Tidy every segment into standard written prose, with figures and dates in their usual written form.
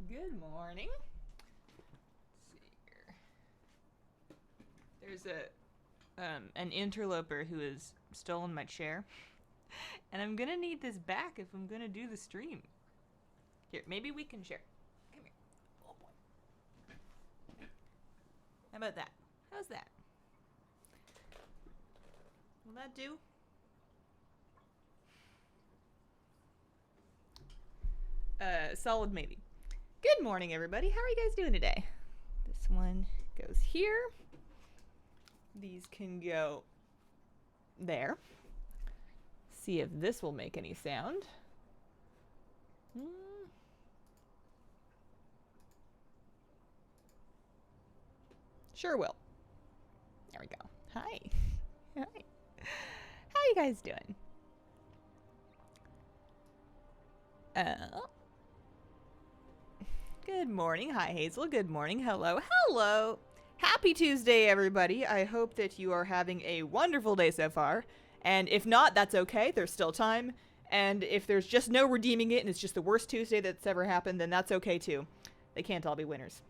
Good morning. Let's see here. There's an interloper who has stolen my chair, and I'm gonna need this back if I'm gonna do the stream. Here, maybe we can share. Come here. Oh boy. How about that? How's that? Will that do? Solid maybe. Good morning, everybody. How are you guys doing today? This one goes here. These can go there. See if this will make any sound. Sure will. There we go. Hi. Hi. How you guys doing? Good morning. Hi, Hazel. Good morning. Hello. Hello. Happy Tuesday, everybody. I hope that you are having a wonderful day so far. And if not, that's okay. There's still time. And if there's just no redeeming it and it's just the worst Tuesday that's ever happened, then that's okay too. They can't all be winners.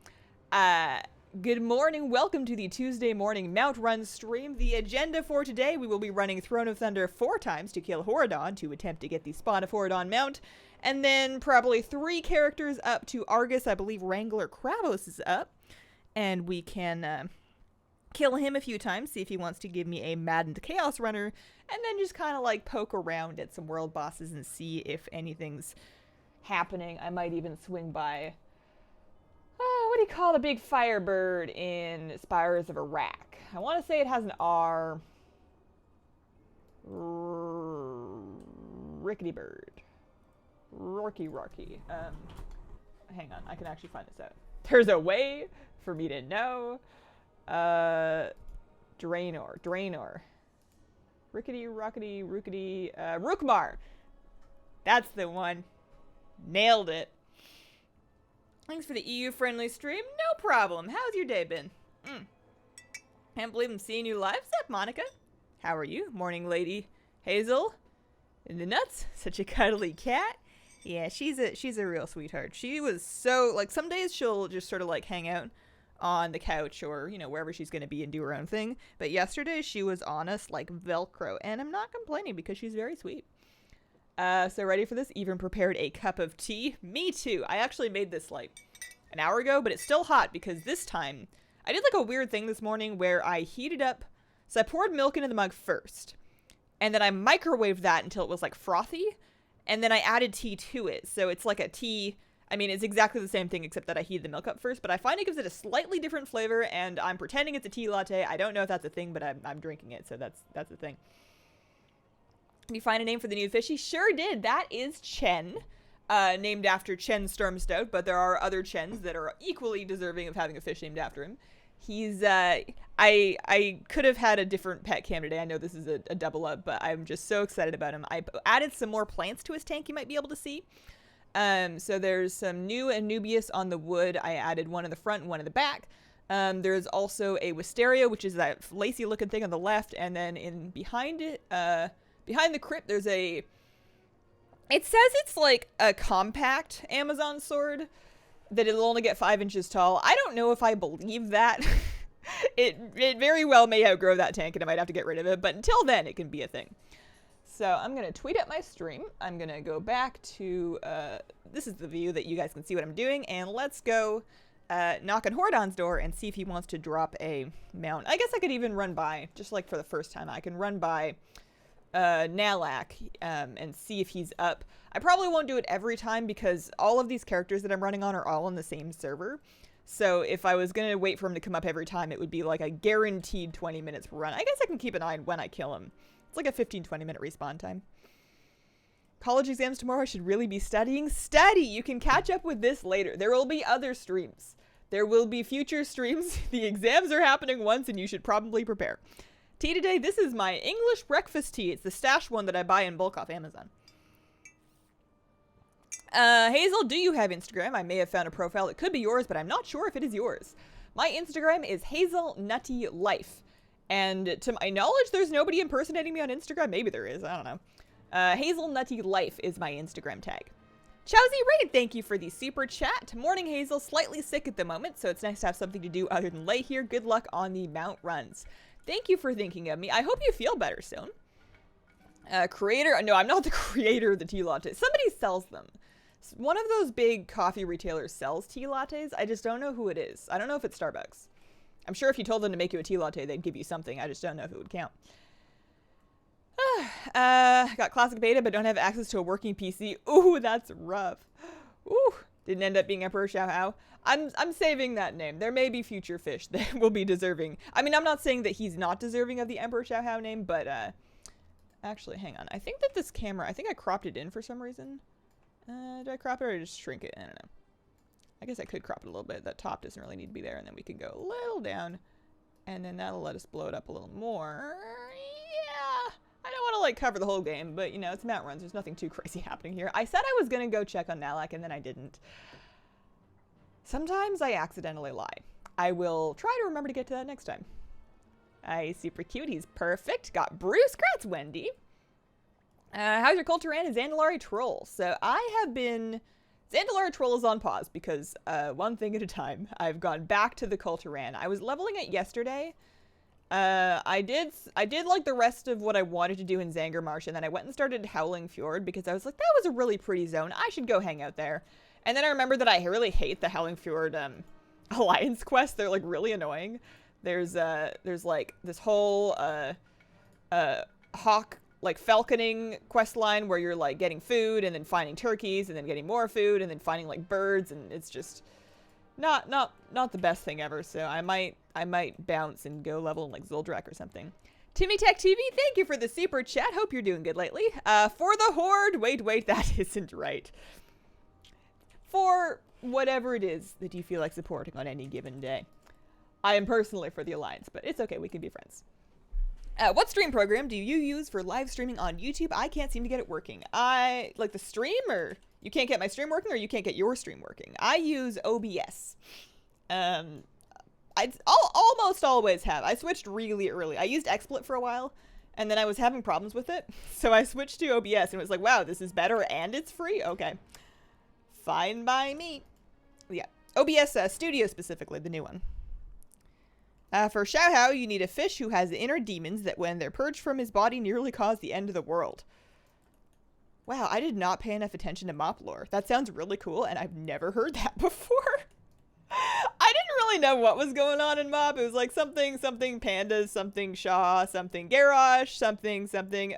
Good morning. Welcome to the Tuesday morning Mount Run stream. The agenda for today, we will be running Throne of Thunder 4 times to kill Horadon to attempt to get the Spawn of Horadon mount. And then probably 3 characters up to Argus. I believe Wrangler Kravos is up. And we can kill him a few times, see if he wants to give me a Maddened Chaos Runner. And then just kind of like poke around at some world bosses and see if anything's happening. I might even swing by... what do you call the big firebird in Spires of Iraq? I want to say it has an R. Rickety bird. Rocky. Hang on, I can actually find this out. There's a way for me to know. Draenor. Rickety, rookety, Rookmar. That's the one. Nailed it. Thanks for the EU-friendly stream. No problem. How's your day been? Can't believe I'm seeing you live. What's up, Monica? How are you? Morning, lady. Hazel? In the nuts? Such a cuddly cat. Yeah, she's a real sweetheart. She was so, like, some days she'll just sort of, like, hang out on the couch or, you know, wherever she's going to be and do her own thing. But yesterday she was on us like Velcro, and I'm not complaining because she's very sweet. So ready for this? Even prepared a cup of tea. Me too. I actually made this like an hour ago, but it's still hot because this time I did like a weird thing this morning where I heated up. So I poured milk into the mug first, and then I microwaved that until it was like frothy, and then I added tea to it. So it's like a tea. I mean, it's exactly the same thing except that I heated the milk up first, but I find it gives it a slightly different flavor, and I'm pretending it's a tea latte. I don't know if that's a thing, but I'm drinking it, so that's the thing. Did you find a name for the new fishy? Sure did. That is Chen, named after Chen Stormstout, but there are other Chens that are equally deserving of having a fish named after him. He's, I could have had a different pet cam today. I know this is a double up, but I'm just so excited about him. I added some more plants to his tank you might be able to see. So there's some new Anubias on the wood. I added one in the front and one in the back. There's also a wisteria, which is that lacy looking thing on the left, and then behind it, behind the crypt, there's it says it's like a compact Amazon sword, that it'll only get 5 inches tall. I don't know if I believe that. It very well may outgrow that tank and I might have to get rid of it, but until then, it can be a thing. So I'm going to tweet up my stream. I'm going to go back to, this is the view that you guys can see what I'm doing, and let's go knock on Horadon's door and see if he wants to drop a mount. I guess I could even run by, just like for the first time, I can run by Nalak and see if he's up. I probably won't do it every time because all of these characters that I'm running on are all on the same server. So if I was going to wait for him to come up every time, it would be like a guaranteed 20 minutes run. I guess I can keep an eye on when I kill him. It's like a 15-20 minute respawn time. College exams tomorrow. I should really be studying. Study! You can catch up with this later. There will be other streams. There will be future streams. The exams are happening once and you should probably prepare. Tea today, this is my English breakfast tea. It's the stash one that I buy in bulk off Amazon. Hazel, do you have Instagram? I may have found a profile. It could be yours, but I'm not sure if it is yours. My Instagram is Hazel Nutty Life. And to my knowledge, there's nobody impersonating me on Instagram. Maybe there is. I don't know. Hazel Nutty Life is my Instagram tag. Chowsy Raid, thank you for the super chat. Morning Hazel, slightly sick at the moment, so it's nice to have something to do other than lay here. Good luck on the mount runs. Thank you for thinking of me. I hope you feel better soon. Creator, no, I'm not the creator of the tea latte. Somebody sells them. One of those big coffee retailers sells tea lattes. I just don't know who it is. I don't know if it's Starbucks. I'm sure if you told them to make you a tea latte, they'd give you something. I just don't know if it would count. Got classic beta, but don't have access to a working PC. Ooh, that's rough. Ooh, didn't end up being Emperor Xiao Hao. I'm saving that name. There may be future fish that will be deserving. I mean, I'm not saying that he's not deserving of the Emperor Xiao Hao name, but actually, hang on. I think that this camera, I think I cropped it in for some reason. Did I crop it or just shrink it? I don't know. I guess I could crop it a little bit. That top doesn't really need to be there, and then we can go a little down, and then that'll let us blow it up a little more. Yeah. I don't want to, like, cover the whole game, but, you know, it's mount runs. There's nothing too crazy happening here. I said I was going to go check on Nalak, and then I didn't. Sometimes I accidentally lie. I will try to remember to get to that next time. He's super cute. He's perfect. Got Bruce. Congrats, Wendy. How's your Culturan and Zandalari Troll? So I have been... Zandalari Troll is on pause because one thing at a time. I've gone back to the Culturan. I was leveling it yesterday. I did like the rest of what I wanted to do in Zanger Marsh, and then I went and started Howling Fjord because I was like, that was a really pretty zone. I should go hang out there. And then I remembered that I really hate the Howling Fjord alliance quests. They're like really annoying. There's like this whole hawk like falconing quest line where you're like getting food and then finding turkeys and then getting more food and then finding like birds, and it's just not the best thing ever. So I might bounce and go level in like Zuldrak or something. Timmy Tech TV, thank you for the super chat. Hope you're doing good lately. For the Horde, wait, that isn't right. For whatever it is that you feel like supporting on any given day. I am personally for the Alliance, but it's okay, we can be friends. What stream program do you use for live streaming on YouTube? I can't seem to get it working. Like the stream, or you can't get my stream working, or you can't get your stream working. I use OBS. I almost always have. I switched really early. I used XSplit for a while, and then I was having problems with it. So I switched to OBS, and it was like, wow, this is better, and it's free? Okay. Fine by me. Yeah. OBS Studio specifically, the new one. For Xiao Hao, you need a fish who has inner demons that when they're purged from his body nearly cause the end of the world. Wow, I did not pay enough attention to mop lore. That sounds really cool, and I've never heard that before. I didn't really know what was going on in mop. It was like something pandas, something Shaw, something garage, something.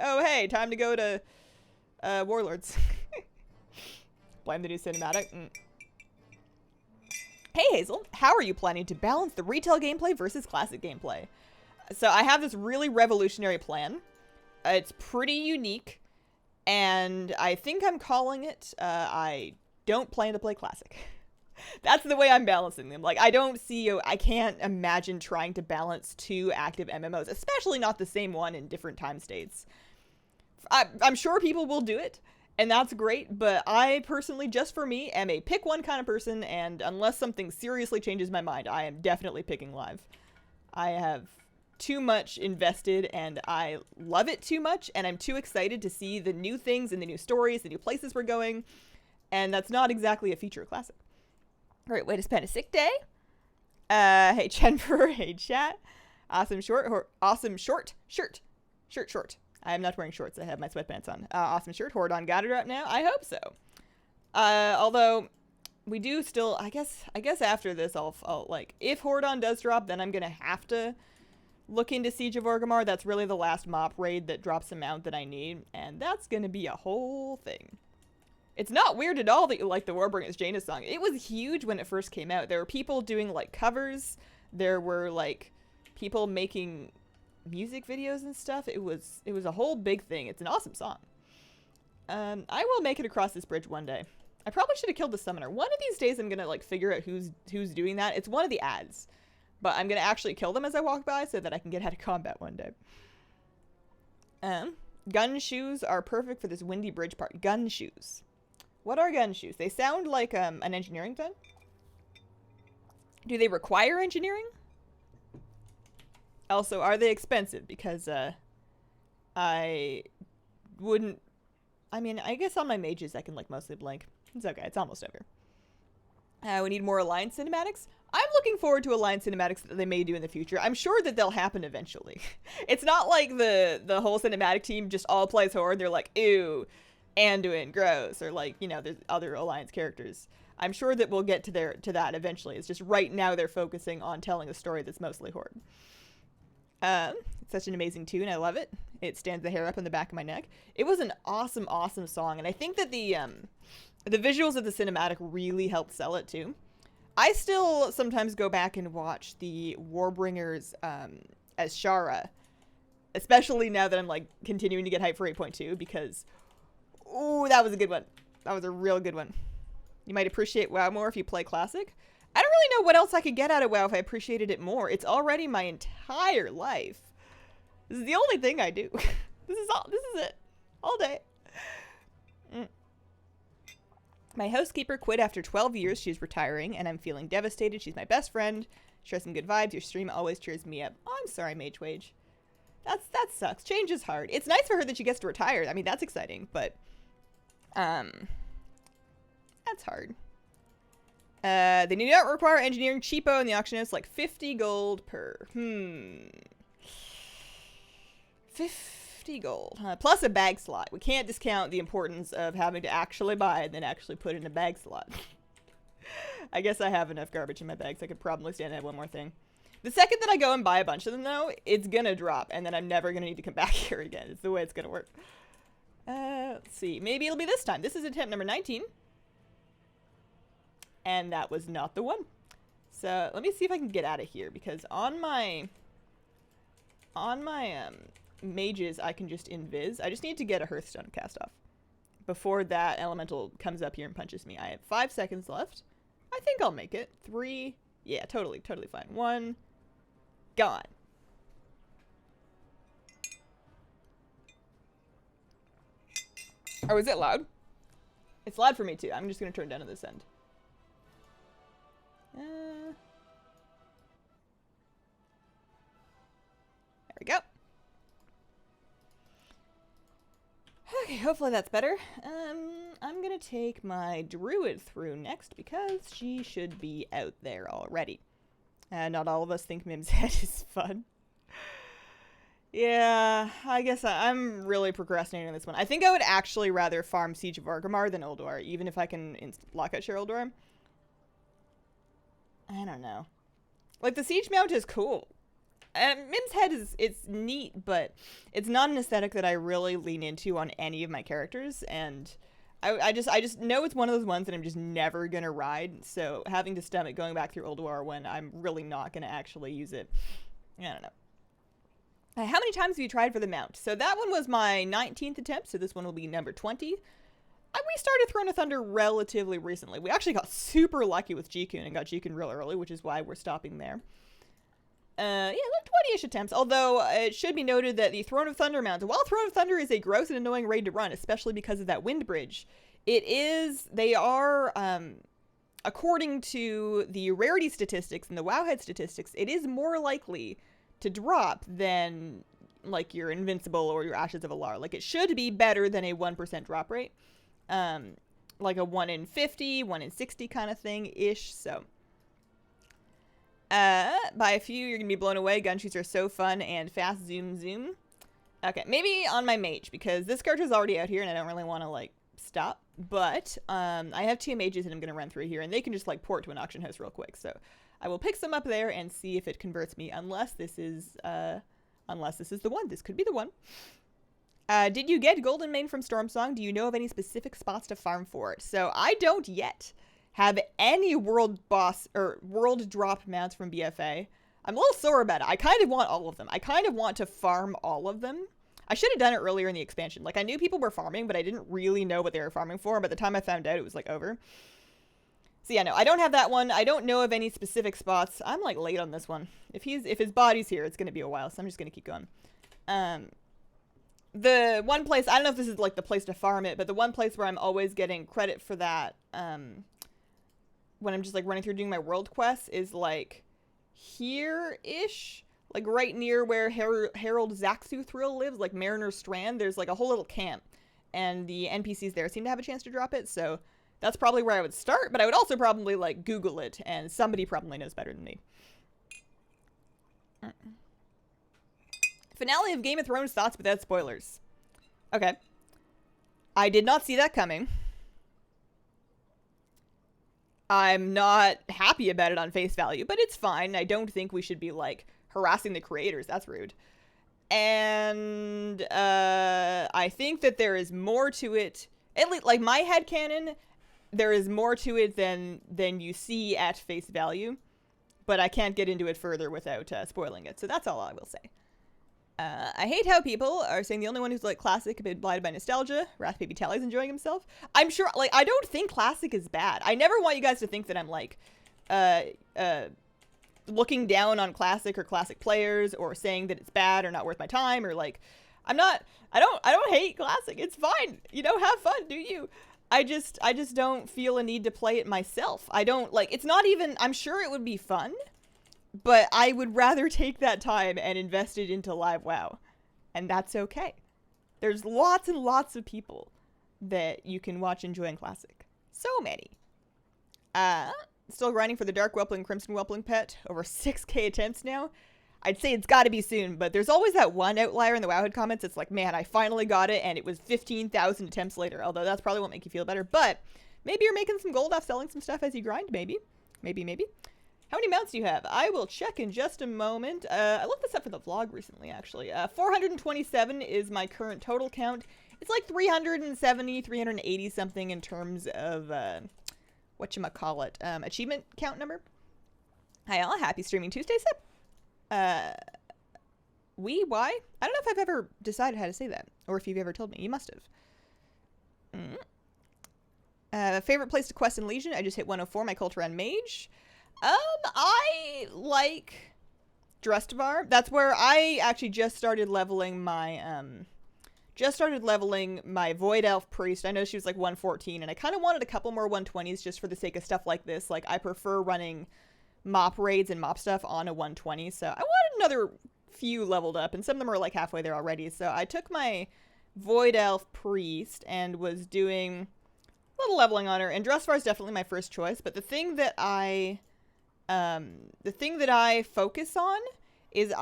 Oh, hey, time to go to Warlords. Blame the new cinematic. Hey Hazel, how are you planning to balance the retail gameplay versus classic gameplay? So I have this really revolutionary plan. It's pretty unique, and I think I'm calling it, I don't plan to play classic. That's the way I'm balancing them. Like, I can't imagine trying to balance two active MMOs, especially not the same one in different time states. I'm sure people will do it, and that's great, but I personally, just for me, am a pick one kind of person, and unless something seriously changes my mind, I am definitely picking live. I have too much invested, and I love it too much, and I'm too excited to see the new things and the new stories, the new places we're going, and that's not exactly a feature of classic. All right, way to spend a sick day. Hey Chenfer, hey chat. Awesome short shirt. I am not wearing shorts. I have my sweatpants on. Awesome shirt. Horde on got it right now. I hope so. Although we do still, I guess after this, I'll like, if Hordon does drop, then I'm gonna have to look into Siege of Orgrimmar. That's really the last mop raid that drops amount that I need, and that's gonna be a whole thing. It's not weird at all that you like the Warbringers Jaina song. It was huge when it first came out. There were people doing like covers. There were like people making music videos and stuff. It was a whole big thing. It's an awesome song. I will make it across this bridge one day. I probably should have killed the summoner. One of these days I'm gonna like figure out who's doing that. It's one of the ads, but I'm gonna actually kill them as I walk by so that I can get out of combat one day. Gun shoes are perfect for this windy bridge part. Gun shoes. What are gun shoes? They sound like an engineering thing. Do they require engineering? Also, are they expensive? Because I wouldn't... I mean, I guess on my mages I can like mostly blink. It's okay. It's almost over. We need more Alliance cinematics. I'm looking forward to Alliance cinematics that they may do in the future. I'm sure that they'll happen eventually. It's not like the whole cinematic team just all plays Horde. They're like, ew, Anduin, gross, or like, you know, there's other Alliance characters. I'm sure that we'll get to that eventually. It's just right now they're focusing on telling a story that's mostly Horde. It's such an amazing tune. I love it. It stands the hair up on the back of my neck. It was an awesome, awesome song, and I think that the visuals of the cinematic really helped sell it too. I still sometimes go back and watch the Warbringers as Shara, especially now that I'm like continuing to get hyped for 8.2 because, ooh, that was a good one. That was a real good one. You might appreciate WoW more if you play Classic. I don't really know what else I could get out of WoW if I appreciated it more. It's already my entire life. This is the only thing I do. This is it. All day. My housekeeper quit after 12 years. She's retiring, and I'm feeling devastated. She's my best friend. Share some good vibes. Your stream always cheers me up. Oh, I'm sorry, Mage Wage. That sucks. Change is hard. It's nice for her that she gets to retire. I mean, that's exciting, but that's hard. They do not require engineering cheapo in the auction house, like 50 gold per. 50 gold. Plus a bag slot. We can't discount the importance of having to actually buy and then actually put in a bag slot. I guess I have enough garbage in my bags. I could probably stand to have one more thing. The second that I go and buy a bunch of them, though, it's gonna drop, and then I'm never gonna need to come back here again. It's the way it's gonna work. Let's see. Maybe it'll be this time. This is attempt number 19. And that was not the one. So let me see if I can get out of here, because on my mages I can just invis. I just need to get a Hearthstone cast off before that elemental comes up here and punches me. I have 5 seconds left. I think I'll make it. 3. Yeah, totally fine. 1. Gone. Oh, is it loud? It's loud for me too. I'm just gonna turn down to this end. There we go. Okay, hopefully that's better. I'm gonna take my druid through next because she should be out there already. Not all of us think Mim's head is fun. Yeah, I guess I'm really procrastinating on this one. I think I would actually rather farm Siege of Orgrimmar than Ulduar, even if I can lockout share Ulduar. I don't know. Like, the Siege Mount is cool. Mim's head it's neat, but it's not an aesthetic that I really lean into on any of my characters, and I just know it's one of those ones that I'm just never gonna ride, so having to stomach going back through Ulduar when I'm really not gonna actually use it, I don't know. How many times have you tried for the mount? So that one was my 19th attempt, so this one will be number 20. We started Throne of Thunder relatively recently. We actually got super lucky with Jikun and got Jikun real early, which is why we're stopping there. Yeah, like 20-ish attempts, although it should be noted that the Throne of Thunder mount, while Throne of Thunder is a gross and annoying raid to run, especially because of that wind bridge, they are, according to the rarity statistics and the Wowhead statistics, it is more likely to drop than, like, your Invincible or your Ashes of Alar. Like, it should be better than a 1% drop rate. Like a 1 in 50, 1 in 60 kind of thing-ish, so. By a few, you're gonna be blown away. Gunshots are so fun and fast. Zoom, zoom. Okay, maybe on my mage, because this character's already out here and I don't really want to, like, stop. But, I have 2 mages that I'm gonna run through here, and they can just, like, port to an auction house real quick, so I will pick some up there and see if it converts me, unless this is the one. This could be the one. Did you get Golden Mane from Stormsong? Do you know of any specific spots to farm for it? So I don't yet have any world boss or world drop mounts from BFA. I'm a little sore about it. I kind of want all of them. I kind of want to farm all of them. I should have done it earlier in the expansion. Like, I knew people were farming, but I didn't really know what they were farming for. By the time I found out, it was like over. So yeah, no, I don't have that one. I don't know of any specific spots. I'm like late on this one. If his body's here, it's gonna be a while, so I'm just gonna keep going. The one place, I don't know if this is like the place to farm it, but the one place where I'm always getting credit for that, when I'm just like running through doing my world quests, is like here-ish, like right near where Harold Zaxu lives, like Mariner's Strand. There's like a whole little camp, and the NPCs there seem to have a chance to drop it, so That's probably where I would start, but I would also probably, like, Google it, and somebody probably knows better than me. Finale of Game of Thrones thoughts without spoilers. Okay. I did not see that coming. I'm not happy about it on face value, but it's fine. I don't think we should be, like, harassing the creators. That's rude. And I think that there is more to it. At least, like, my headcanon, there is more to it than you see at face value. But I can't get into it further without spoiling it. So that's all I will say. I hate how people are saying the only one who's like classic been blinded by nostalgia. Wrath Baby Tally's enjoying himself. I'm sure, like, I don't think classic is bad. I never want you guys to think that I'm like, looking down on classic or classic players or saying that it's bad or not worth my time or like, I don't hate classic. It's fine. You know, have fun. Do you? I just don't feel a need to play it myself. I don't like, it's not even, I'm sure it would be fun. But I would rather take that time and invest it into Live WoW. And that's okay. There's lots and lots of people that you can watch enjoying Classic. So many. Still grinding for the Dark Whelpling Crimson Whelpling pet. Over 6k attempts now. I'd say it's gotta be soon, but there's always that one outlier in the Wowhead comments. It's like, man, I finally got it, and it was 15,000 attempts later. Although that's probably won't make you feel better. But maybe you're making some gold off selling some stuff as you grind. Maybe. Maybe. How many mounts do you have? I will check in just a moment. I looked this up for the vlog recently, actually. 427 is my current total count. It's like 370, 380 something in terms of, whatchamacallit, achievement count number. Hi all, happy streaming Tuesday, sip. Why? I don't know if I've ever decided how to say that, or if you've ever told me. You must have. Favorite place to quest in Legion? I just hit 104, my Culturan Mage. I like Drustavar. That's where I actually just started leveling my, Void Elf Priest. I know she was like 114, and I kind of wanted a couple more 120s just for the sake of stuff like this. Like, I prefer running mop raids and mop stuff on a 120, so I wanted another few leveled up, and some of them are like halfway there already. So I took my Void Elf Priest and was doing a little leveling on her, and Drustavar is definitely my first choice, but the thing that I focus on is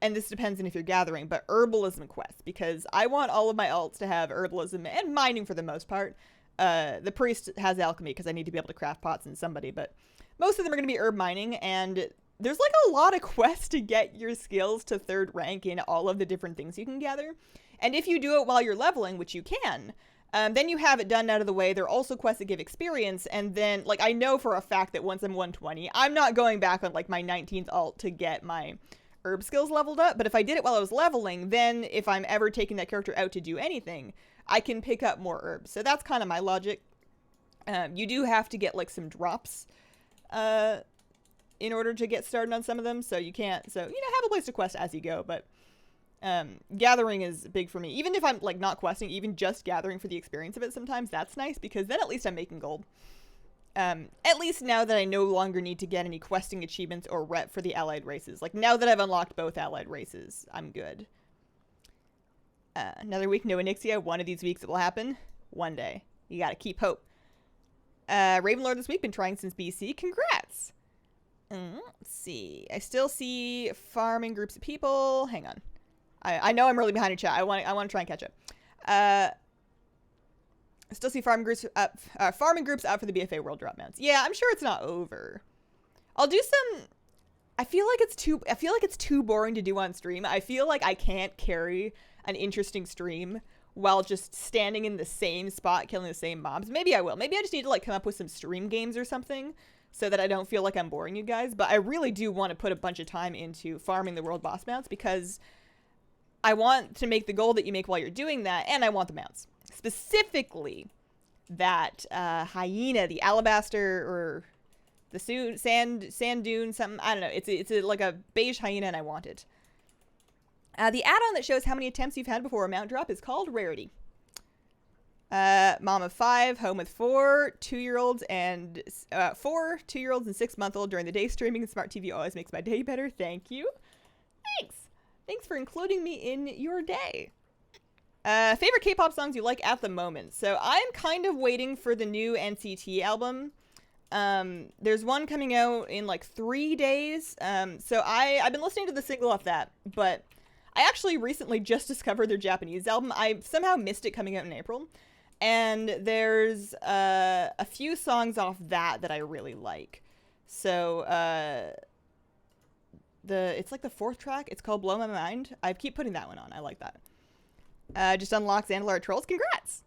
and this depends on if you're gathering, but herbalism quests, because I want all of my alts to have herbalism and mining for the most part. The priest has alchemy because I need to be able to craft pots and somebody, but most of them are going to be herb mining, and there's like a lot of quests to get your skills to 3rd rank in all of the different things you can gather. And if you do it while you're leveling, which you can, then you have it done out of the way. There are also quests that give experience, and then, like, I know for a fact that once I'm 120, I'm not going back on, like, my 19th alt to get my herb skills leveled up, but if I did it while I was leveling, then if I'm ever taking that character out to do anything, I can pick up more herbs. So that's kind of my logic. You do have to get, like, some drops, in order to get started on some of them, so you can't, so, you know, have a place to quest as you go, but gathering is big for me. Even if I'm like not questing, even just gathering for the experience of it sometimes, that's nice, because then at least I'm making gold. At least now that I no longer need to get any questing achievements or rep for the allied races. Like, now that I've unlocked both allied races, I'm good. Another week, no Onyxia. One of these weeks it will happen. One day. You gotta keep hope. Ravenlord this week, been trying since BC. Congrats! Let's see. I still see farming groups of people. Hang on. I know I'm really behind in chat. I want to try and catch up. I still see farming groups up for the BFA World Drop mounts. Yeah, I'm sure it's not over. I'll do some. I feel like it's too boring to do on stream. I feel like I can't carry an interesting stream while just standing in the same spot killing the same mobs. Maybe I will. Maybe I just need to like come up with some stream games or something so that I don't feel like I'm boring you guys. But I really do want to put a bunch of time into farming the world boss mounts, because I want to make the gold that you make while you're doing that, and I want the mounts. Specifically, that hyena, the alabaster, or the sand dune, something. I don't know. It's like a beige hyena, and I want it. The add-on that shows how many attempts you've had before a mount drop is called Rarity. Mom of 5, home with 4 2-year-olds and 4 2-year-olds and 6-month-old during the day. Streaming and smart TV always makes my day better. Thank you. Thanks for including me in your day. Favorite K-pop songs you like at the moment? So I'm kind of waiting for the new NCT album. There's one coming out in like 3 days. So I've been listening to the single off that, but I actually recently just discovered their Japanese album. I somehow missed it coming out in April. And there's a few songs off that I really like. So it's like the 4th track. It's called Blow My Mind. I keep putting that one on. I like that. Just unlocked Zandalar Trolls. Congrats!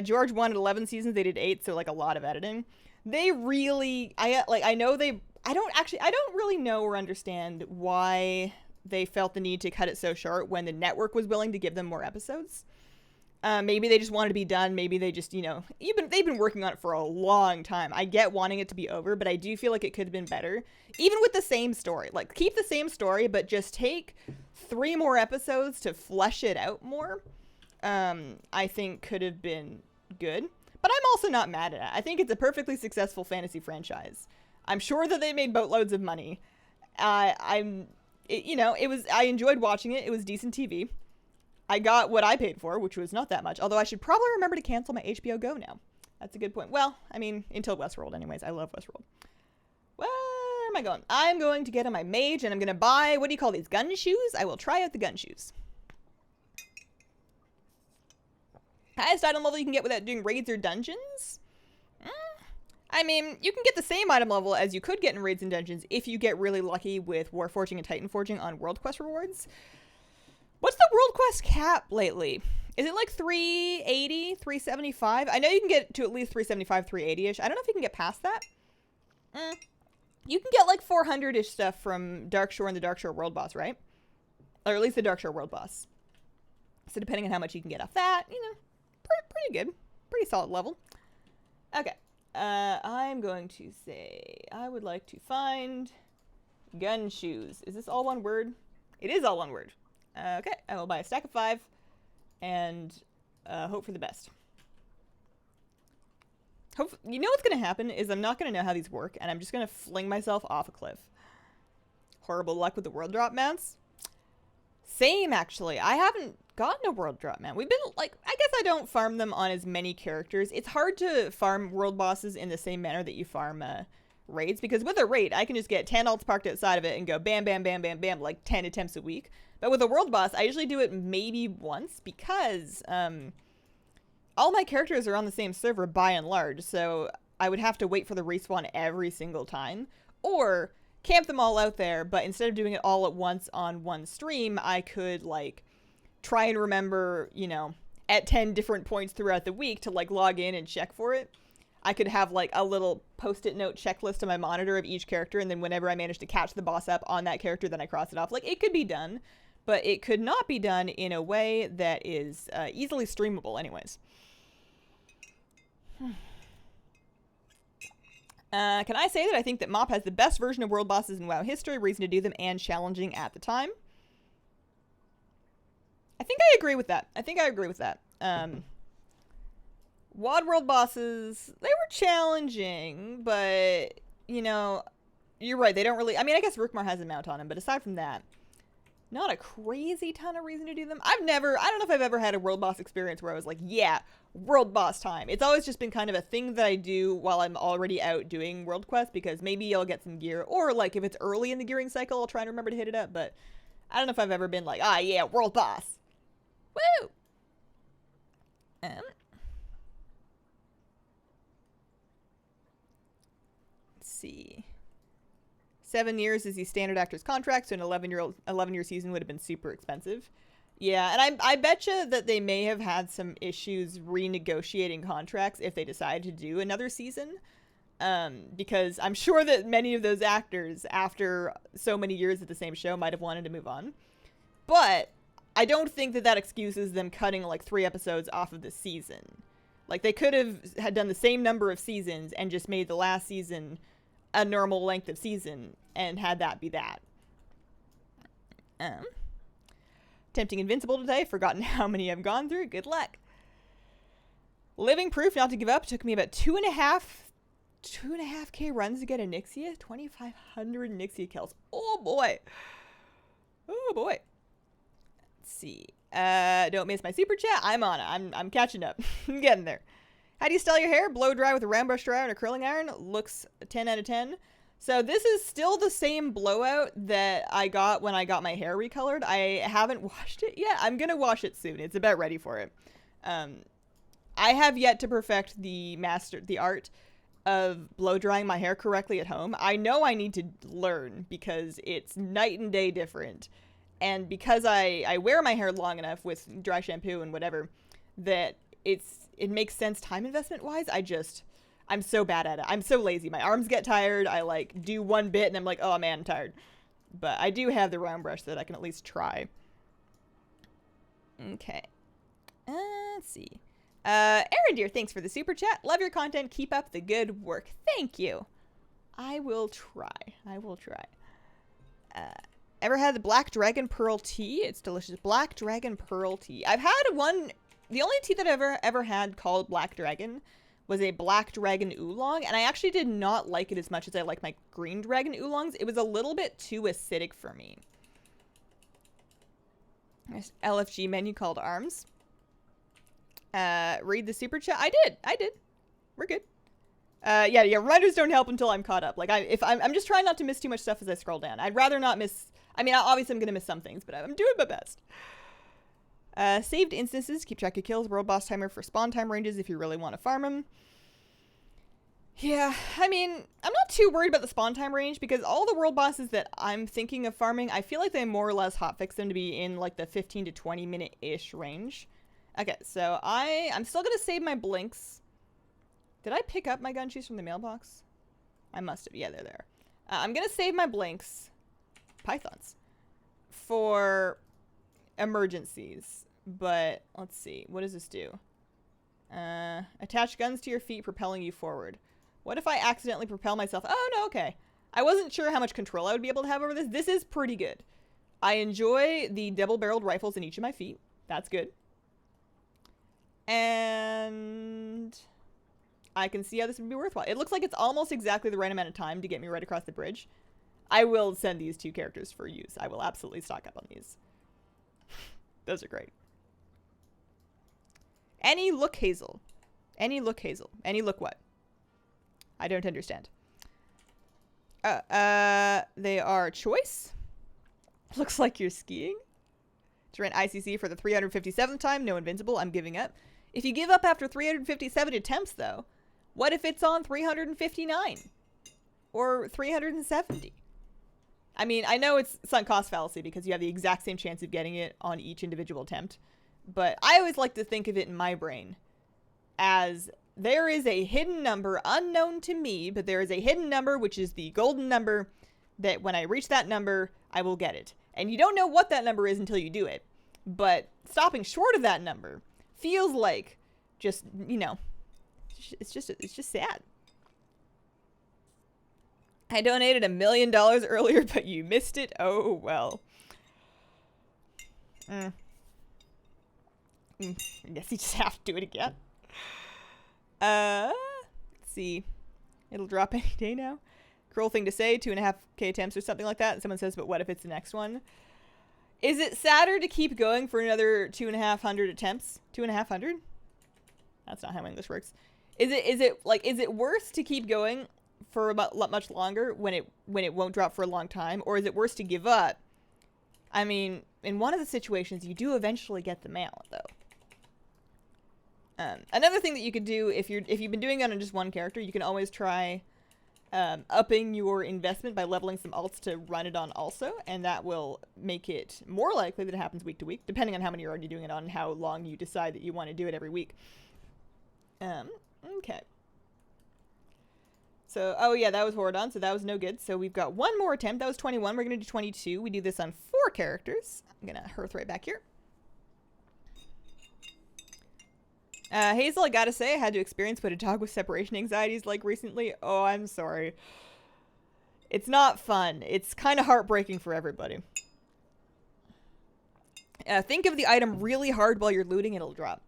George wanted 11 seasons. They did 8, so like a lot of editing. They really, I don't really know or understand why they felt the need to cut it so short when the network was willing to give them more episodes. Maybe they just wanted to be done. Maybe they just, they've been working on it for a long time. I get wanting it to be over, but I do feel like it could have been better. Even with the same story. Like, keep the same story, but just take 3 more episodes to flesh it out more. I think could have been good. But I'm also not mad at it. I think it's a perfectly successful fantasy franchise. I'm sure that they made boatloads of money. I enjoyed watching it. It was decent TV. I got what I paid for, which was not that much. Although I should probably remember to cancel my HBO Go now. That's a good point. Well, I mean, until Westworld anyways. I love Westworld. Where am I going? I'm going to get on my mage and I'm going to buy, what do you call these, gun shoes? I will try out the gun shoes. Highest item level you can get without doing raids or dungeons? I mean, you can get the same item level as you could get in raids and dungeons if you get really lucky with Warforging and Titan Forging on World Quest rewards. What's the World Quest cap lately? Is it like 380, 375? I know you can get to at least 375, 380-ish. I don't know if you can get past that. You can get like 400-ish stuff from Darkshore and the Darkshore World Boss, right? Or at least the Darkshore World Boss. So depending on how much you can get off that, pretty good. Pretty solid level. Okay. I'm going to say I would like to find gun shoes. Is this all one word? It is all one word. Okay, I will buy a stack of 5 and hope for the best. You know what's going to happen is I'm not going to know how these work, and I'm just going to fling myself off a cliff. Horrible luck with the world drop mounts. Same, actually. I haven't gotten a world drop mount. We've been, I guess I don't farm them on as many characters. It's hard to farm world bosses in the same manner that you farm raids, because with a raid, I can just get 10 alts parked outside of it and go bam, bam, bam, bam, bam, like 10 attempts a week. But with a world boss, I usually do it maybe once because all my characters are on the same server by and large, so I would have to wait for the respawn every single time. Or camp them all out there, but instead of doing it all at once on one stream, I could, try and remember, at 10 different points throughout the week to, log in and check for it. I could have, a little post-it note checklist on my monitor of each character, and then whenever I manage to catch the boss up on that character, then I cross it off. It could be done, but it could not be done in a way that is easily streamable anyways. Can I say that I think that MoP has the best version of world bosses in WoW history, reason to do them, and challenging at the time? I think I agree with that. WoD world bosses, they were challenging, but, you're right, they don't really... I mean, I guess Rookmar has a mount on him, but aside from that, not a crazy ton of reason to do them. I don't know if I've ever had a world boss experience where I was like, yeah, world boss time. It's always just been kind of a thing that I do while I'm already out doing world quest, because maybe I'll get some gear, or if it's early in the gearing cycle, I'll try and remember to hit it up, but I don't know if I've ever been like, yeah, world boss. Woo! Let's see. 7 years is the standard actor's contract, so an 11-year season would have been super expensive. Yeah, and I betcha that they may have had some issues renegotiating contracts if they decide to do another season. Because I'm sure that many of those actors, after so many years at the same show, might have wanted to move on. But I don't think that excuses them cutting 3 episodes off of the season. They could have had done the same number of seasons and just made the last season a normal length of season and had that be that. Tempting Invincible today. Forgotten how many I've gone through. Good luck. Living proof not to give up. Took me about 2.5k runs to get a Nixia. 2,500 Nixia kills. Oh boy. Oh boy. Let's see. Don't miss my super chat. I'm on it. I'm catching up. I'm getting there. How do you style your hair? Blow dry with a round brush dryer and a curling iron. Looks 10 out of 10. So this is still the same blowout that I got when I got my hair recolored. I haven't washed it yet. I'm going to wash it soon. It's about ready for it. I have yet to perfect the art of blow drying my hair correctly at home. I know I need to learn because it's night and day different. And because I wear my hair long enough with dry shampoo and whatever, that it makes sense time investment wise. I'm so bad at it. I'm so lazy. My arms get tired. I like do one bit and I'm like, oh man, I'm tired. But I do have the round brush so that I can at least try. Okay. Let's see. Aaron dear, thanks for the super chat. Love your content. Keep up the good work. Thank you. I will try. Ever had the Black Dragon Pearl tea? It's delicious. Black Dragon Pearl tea. I've had one. The only tea that I've ever had called Black Dragon was a Black Dragon Oolong, and I actually did not like it as much as I like my Green Dragon Oolongs. It was a little bit too acidic for me. There's LFG menu called Arms. Read the super chat. I did. We're good. Yeah, reminders don't help until I'm caught up. Like, I'm just trying not to miss too much stuff as I scroll down. I'd rather not miss. I mean, obviously I'm gonna miss some things, but I'm doing my best. Saved instances. Keep track of kills. World boss timer for spawn time ranges if you really want to farm them. Yeah, I mean, I'm not too worried about the spawn time range because all the world bosses that I'm thinking of farming, I feel like they more or less hotfix them to be in like the 15 to 20 minute-ish range. Okay, so I'm still gonna save my blinks. Did I pick up my gun shoes from the mailbox? I must have. Yeah, they're there. I'm gonna save my blinks, pythons, for emergencies. But let's see. What does this do? Attach guns to your feet, propelling you forward. What if I accidentally propel myself? Oh, no, okay. I wasn't sure how much control I would be able to have over this. This is pretty good. I enjoy the double-barreled rifles in each of my feet. That's good. And I can see how this would be worthwhile. It looks like it's almost exactly the right amount of time to get me right across the bridge. I will send these two characters for use. I will absolutely stock up on these. Those are great. Any look Hazel. Any look Hazel. Any look what? I don't understand. They are choice. Looks like you're skiing. To rent ICC for the 357th time. No invincible. I'm giving up. If you give up after 357 attempts, though, what if it's on 359? Or 370? I mean, I know it's sunk cost fallacy because you have the exact same chance of getting it on each individual attempt. But I always like to think of it in my brain as there is a hidden number unknown to me, but there is a hidden number, which is the golden number, that when I reach that number, I will get it. And you don't know what that number is until you do it. But stopping short of that number feels like just, you know, it's just sad. I donated $1 million earlier, but you missed it. Oh, well. I guess you just have to do it again. Let's see. It'll drop any day now. Cruel thing to say, 2.5K attempts or something like that. And someone says, but what if it's the next one? Is it sadder to keep going for another 2,500 attempts? 2,500? That's not how English works. Is it worse to keep going for much longer when it won't drop for a long time, or is it worse to give up? I mean, in one of the situations, you do eventually get the mail, though. Another thing that you could do if you've been doing it on just one character, you can always try upping your investment by leveling some alts to run it on also, and that will make it more likely that it happens week to week, depending on how many you're already doing it on and how long you decide that you want to do it every week. Okay. So, oh yeah, that was Horadon, so that was no good. So we've got one more attempt. That was 21. We're going to do 22. We do this on 4 characters. I'm going to hearth right back here. Hazel, I gotta say, I had to experience what a dog with separation anxiety is like recently. Oh, I'm sorry. It's not fun. It's kind of heartbreaking for everybody. Think of the item really hard while you're looting, it'll drop.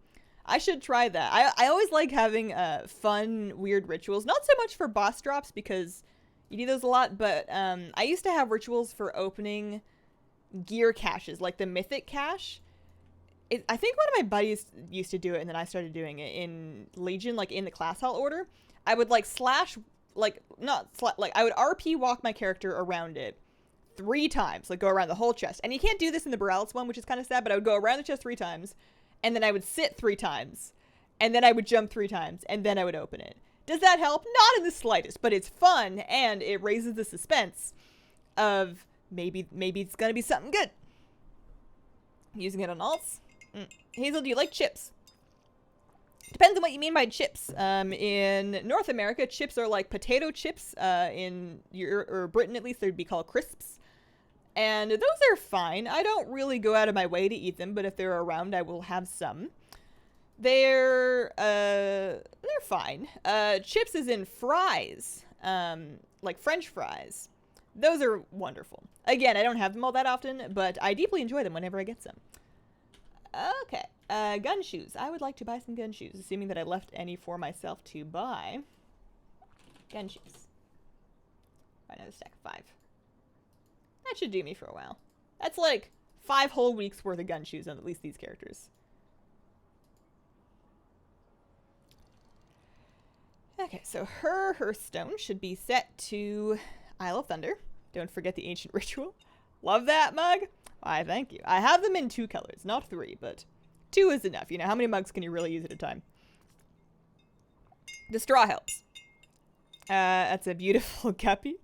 I should try that. I always like having fun, weird rituals. Not so much for boss drops because you do those a lot, but I used to have rituals for opening gear caches, like the mythic cache. I think one of my buddies used to do it, and then I started doing it in Legion, like in the class hall order. I would like I would RP walk my character around it 3 times, like go around the whole chest. And you can't do this in the Boralus one, which is kind of sad, but I would go around the chest 3 times, and then I would sit 3 times, and then I would jump 3 times, and then I would open it. Does that help? Not in the slightest, but it's fun, and it raises the suspense of maybe it's gonna be something good. Using it on alts. Hazel, do you like chips? Depends on what you mean by chips. In North America, chips are like potato chips. In Britain, at least, they'd be called crisps. And those are fine. I don't really go out of my way to eat them, but if they're around, I will have some. They're fine. Chips is in fries. Like French fries. Those are wonderful. Again, I don't have them all that often, but I deeply enjoy them whenever I get some. Okay. Gun shoes. I would like to buy some gun shoes, assuming that I left any for myself to buy. Gun shoes. Another stack of 5. That should do me for a while. That's like 5 whole weeks worth of gun shoes on at least these characters. Okay, so her Hearthstone should be set to Isle of Thunder. Don't forget the ancient ritual. Love that mug. Why, thank you. I have them in 2 colors, not 3, but 2 is enough. You know, how many mugs can you really use at a time? The straw helps. That's a beautiful guppy.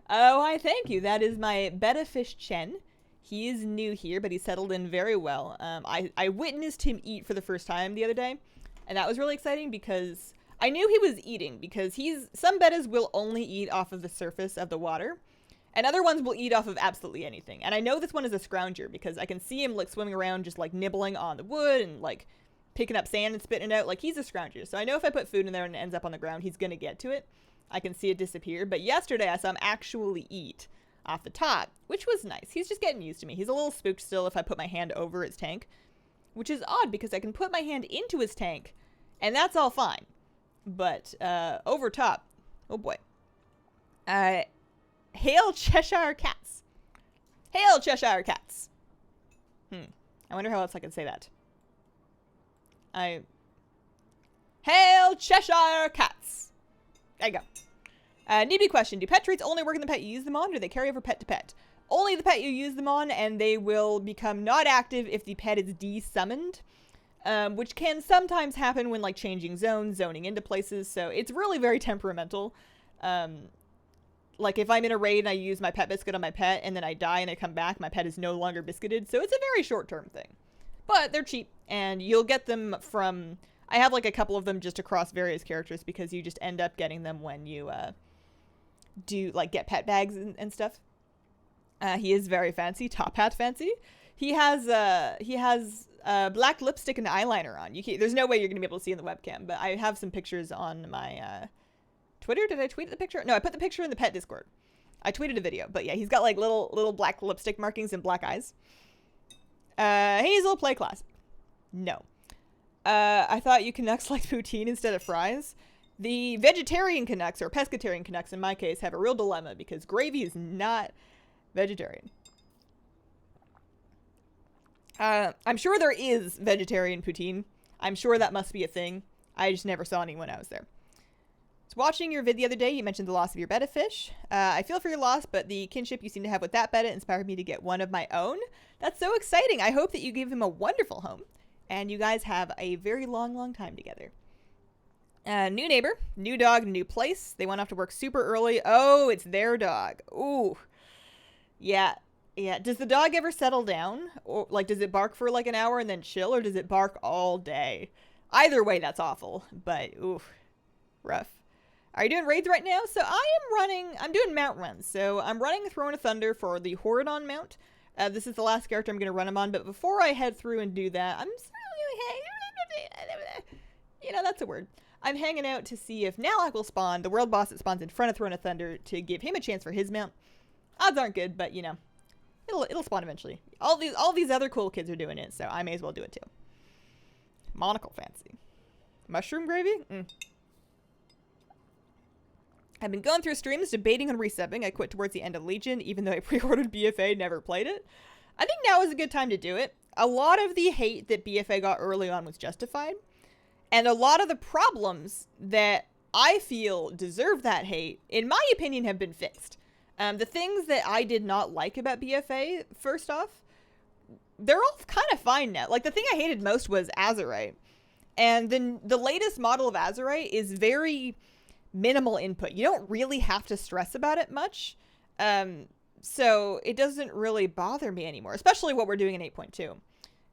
Oh, why, thank you. That is my Betta Fish Chen. He is new here, but he settled in very well. I witnessed him eat for the first time the other day, and that was really exciting because I knew he was eating, because some bettas will only eat off of the surface of the water, and other ones will eat off of absolutely anything. And I know this one is a scrounger because I can see him like swimming around just like nibbling on the wood and like picking up sand and spitting it out. Like, he's a scrounger. So I know if I put food in there and it ends up on the ground, he's going to get to it. I can see it disappear. But yesterday I saw him actually eat off the top, which was nice. He's just getting used to me. He's a little spooked still if I put my hand over his tank, which is odd because I can put my hand into his tank and that's all fine. But over top, oh boy. Hail Cheshire Cats. Hail Cheshire Cats. I wonder how else I can say that. Hail Cheshire Cats. There you go. Newbie question. Do pet traits only work in the pet you use them on, or do they carry over pet to pet? Only the pet you use them on, and they will become not active if the pet is de-summoned. Which can sometimes happen when, like, changing zones, zoning into places, so it's really very temperamental. Like, if I'm in a raid and I use my pet biscuit on my pet, and then I die and I come back, my pet is no longer biscuited, so it's a very short-term thing. But they're cheap, and you'll get them from... I have, like, a couple of them just across various characters, because you just end up getting them when you, do, like, get pet bags and stuff. He is very fancy, top hat fancy. He has black lipstick and eyeliner on. There's no way you're going to be able to see in the webcam, but I have some pictures on my Twitter. Did I tweet the picture? No, I put the picture in the pet Discord. I tweeted a video, but yeah, he's got like little black lipstick markings and black eyes. Hazel, play classic. No. I thought you Canucks liked poutine instead of fries. The vegetarian Canucks, or pescatarian Canucks in my case, have a real dilemma because gravy is not vegetarian. I'm sure there is vegetarian poutine. I'm sure that must be a thing. I just never saw any when I was there. So watching your vid the other day, you mentioned the loss of your betta fish. I feel for your loss, but the kinship you seem to have with that betta inspired me to get one of my own. That's so exciting. I hope that you give him a wonderful home, and you guys have a very long, long time together. New neighbor, new dog, new place. They went off to work super early. Oh, it's their dog. Ooh. Yeah. Yeah, does the dog ever settle down? Or, like, does it bark for, like, an hour and then chill? Or does it bark all day? Either way, that's awful. But, oof, rough. Are you doing raids right now? So I'm doing mount runs. So I'm running Throne of Thunder for the Horadon mount. This is the last character I'm going to run him on. But before I head through and do that, you know, that's a word. I'm hanging out to see if Nalak will spawn, the world boss that spawns in front of Throne of Thunder, to give him a chance for his mount. Odds aren't good, but, you know. It'll spawn eventually. All these other cool kids are doing it, so I may as well do it too. Monocle fancy. Mushroom gravy? I've been going through streams debating on resubbing. I quit towards the end of Legion, even though I pre-ordered BFA, never played it. I think now is a good time to do it. A lot of the hate that BFA got early on was justified. And a lot of the problems that I feel deserve that hate, in my opinion, have been fixed. The things that I did not like about BFA, first off, they're all kind of fine now. Like, the thing I hated most was Azurite. And then the latest model of Azurite is very minimal input. You don't really have to stress about it much. So it doesn't really bother me anymore, especially what we're doing in 8.2.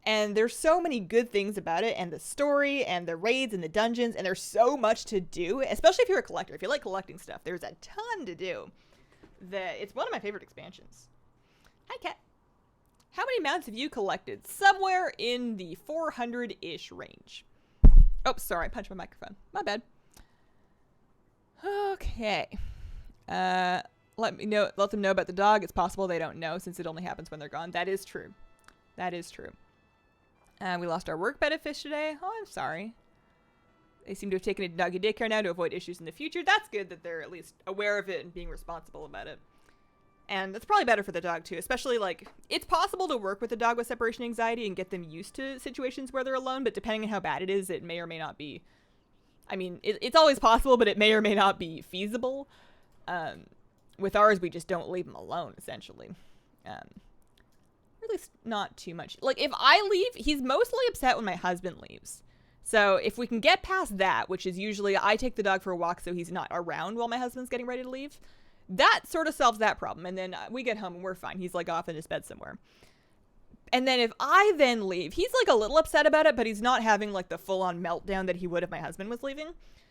And there's so many good things about it, and the story, and the raids, and the dungeons, and there's so much to do, especially if you're a collector. If you like collecting stuff, there's a ton to do. It's one of my favorite expansions. Hi, Cat. How many mounts have you collected? Somewhere in the 400-ish range. Oh, sorry, I punched my microphone. My bad. Okay. Let them know about the dog. It's possible they don't know since it only happens when they're gone. That is true. That is true. We lost our work benefice today. Oh, I'm sorry. They seem to have taken a doggy daycare now to avoid issues in the future. That's good that they're at least aware of it and being responsible about it. And that's probably better for the dog, too. Especially, like, it's possible to work with a dog with separation anxiety and get them used to situations where they're alone, but depending on how bad it is, it may or may not be... I mean, it's always possible, but it may or may not be feasible. With ours, we just don't leave them alone, essentially. At least not too much. Like, if I leave, he's mostly upset when my husband leaves. So if we can get past that, which is usually I take the dog for a walk so he's not around while my husband's getting ready to leave, that sort of solves that problem. And then we get home and we're fine. He's like off in his bed somewhere. And then if I then leave, he's like a little upset about it, but he's not having like the full-on meltdown that he would if my husband was leaving.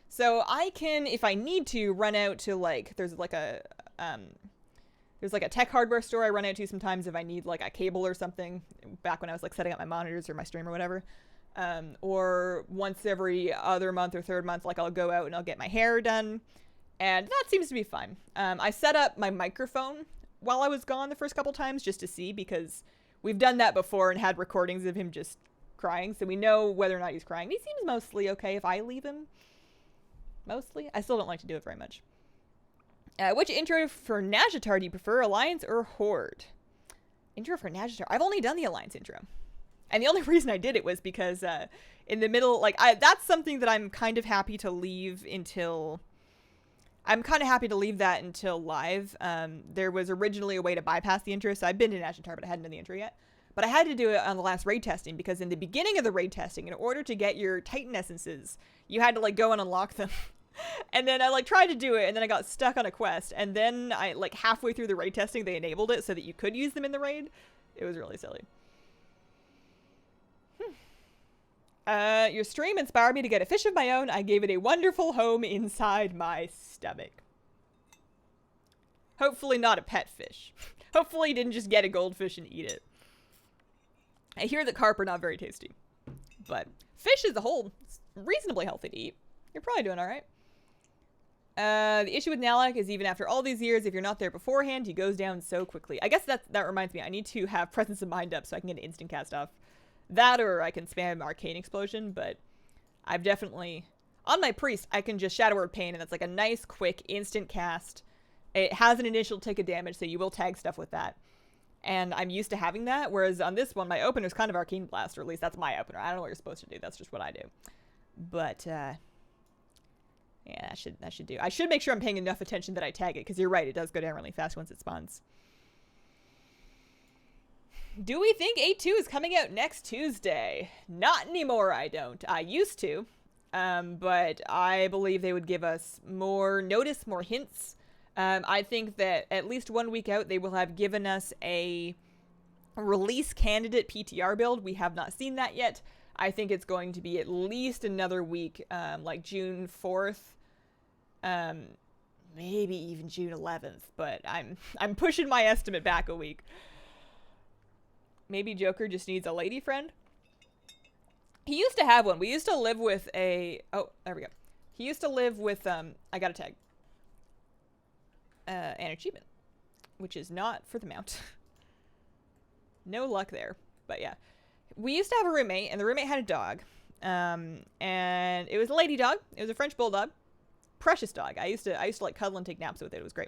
So I can, if I need to, run out to like, there's like a tech hardware store I run out to sometimes if I need like a cable or something, back when I was like setting up my monitors or my stream or whatever. Or once every other month or third month, like I'll go out and I'll get my hair done. And that seems to be fine. I set up my microphone while I was gone the first couple times just to see, because we've done that before and had recordings of him just crying. So we know whether or not he's crying. He seems mostly okay if I leave him. Mostly. I still don't like to do it very much. Which intro for Najatar do you prefer, Alliance or Horde? Intro for Najatar. I've only done the Alliance intro. And the only reason I did it was because in the middle, like, that's something that I'm kind of happy to leave until... I'm kind of happy to leave that until live. There was originally a way to bypass the intro, so I've been to Najatar, but I hadn't done the intro yet. But I had to do it on the last raid testing, because in the beginning of the raid testing, in order to get your Titan essences, you had to, like, go and unlock them. And then I, like, tried to do it, and then I got stuck on a quest. And then I, like, halfway through the raid testing, they enabled it so that you could use them in the raid. It was really silly. Your stream inspired me to get a fish of my own. I gave it a wonderful home inside my stomach. Hopefully not a pet fish. Hopefully you didn't just get a goldfish and eat it. I hear that carp are not very tasty. But fish as a whole is reasonably healthy to eat. You're probably doing alright. The issue with Nalak is even after all these years, if you're not there beforehand, he goes down so quickly. I guess that reminds me, I need to have Presence of Mind up so I can get an instant cast off. That, or I can spam Arcane Explosion, but I've definitely... On my Priest, I can just Shadow Word Pain, and that's like a nice, quick, instant cast. It has an initial tick of damage, so you will tag stuff with that. And I'm used to having that, whereas on this one, my opener is kind of Arcane Blast, or at least that's my opener. I don't know what you're supposed to do, that's just what I do. But, yeah, that should do. I should make sure I'm paying enough attention that I tag it, because you're right, it does go down really fast once it spawns. Do we think 8.2 is coming out next Tuesday? Not anymore, I don't. I used to, but I believe they would give us more notice, more hints. I think that at least 1 week out, they will have given us a release candidate PTR build. We have not seen that yet. I think it's going to be at least another week, like June 4th, maybe even June 11th, but I'm pushing my estimate back a week. Maybe Joker just needs a lady friend. He used to have one. We used to live with a... Oh, there we go. He used to live with... I got a tag. An achievement. Which is not for the mount. No luck there. But yeah. We used to have a roommate, and the roommate had a dog. And it was a lady dog. It was a French bulldog. Precious dog. I used to like cuddle and take naps with it. It was great.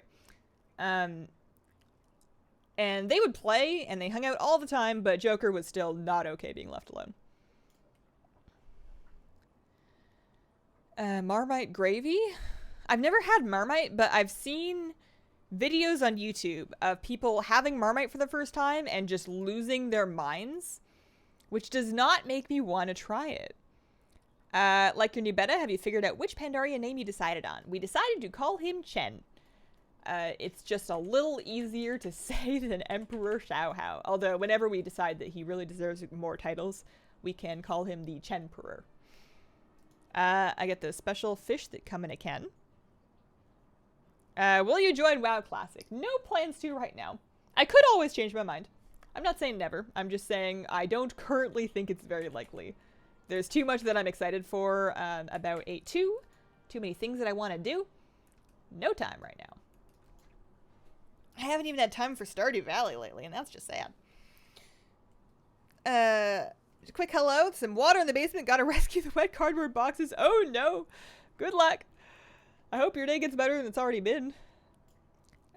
And they would play, and they hung out all the time, but Joker was still not okay being left alone. Marmite gravy? I've never had Marmite, but I've seen videos on YouTube of people having Marmite for the first time and just losing their minds, which does not make me want to try it. Like your new beta, have you figured out which Pandaria name you decided on? We decided to call him Chen. It's just a little easier to say than Emperor Xiaohao. Although, whenever we decide that he really deserves more titles, we can call him the Chenperor. I get the special fish that come in a can. Will you join WoW Classic? No plans to right now. I could always change my mind. I'm not saying never. I'm just saying I don't currently think it's very likely. There's too much that I'm excited for about 8.2. Too many things that I want to do. No time right now. I haven't even had time for Stardew Valley lately, and that's just sad. Quick hello. Some water in the basement. Gotta rescue the wet cardboard boxes. Oh no. Good luck. I hope your day gets better than it's already been.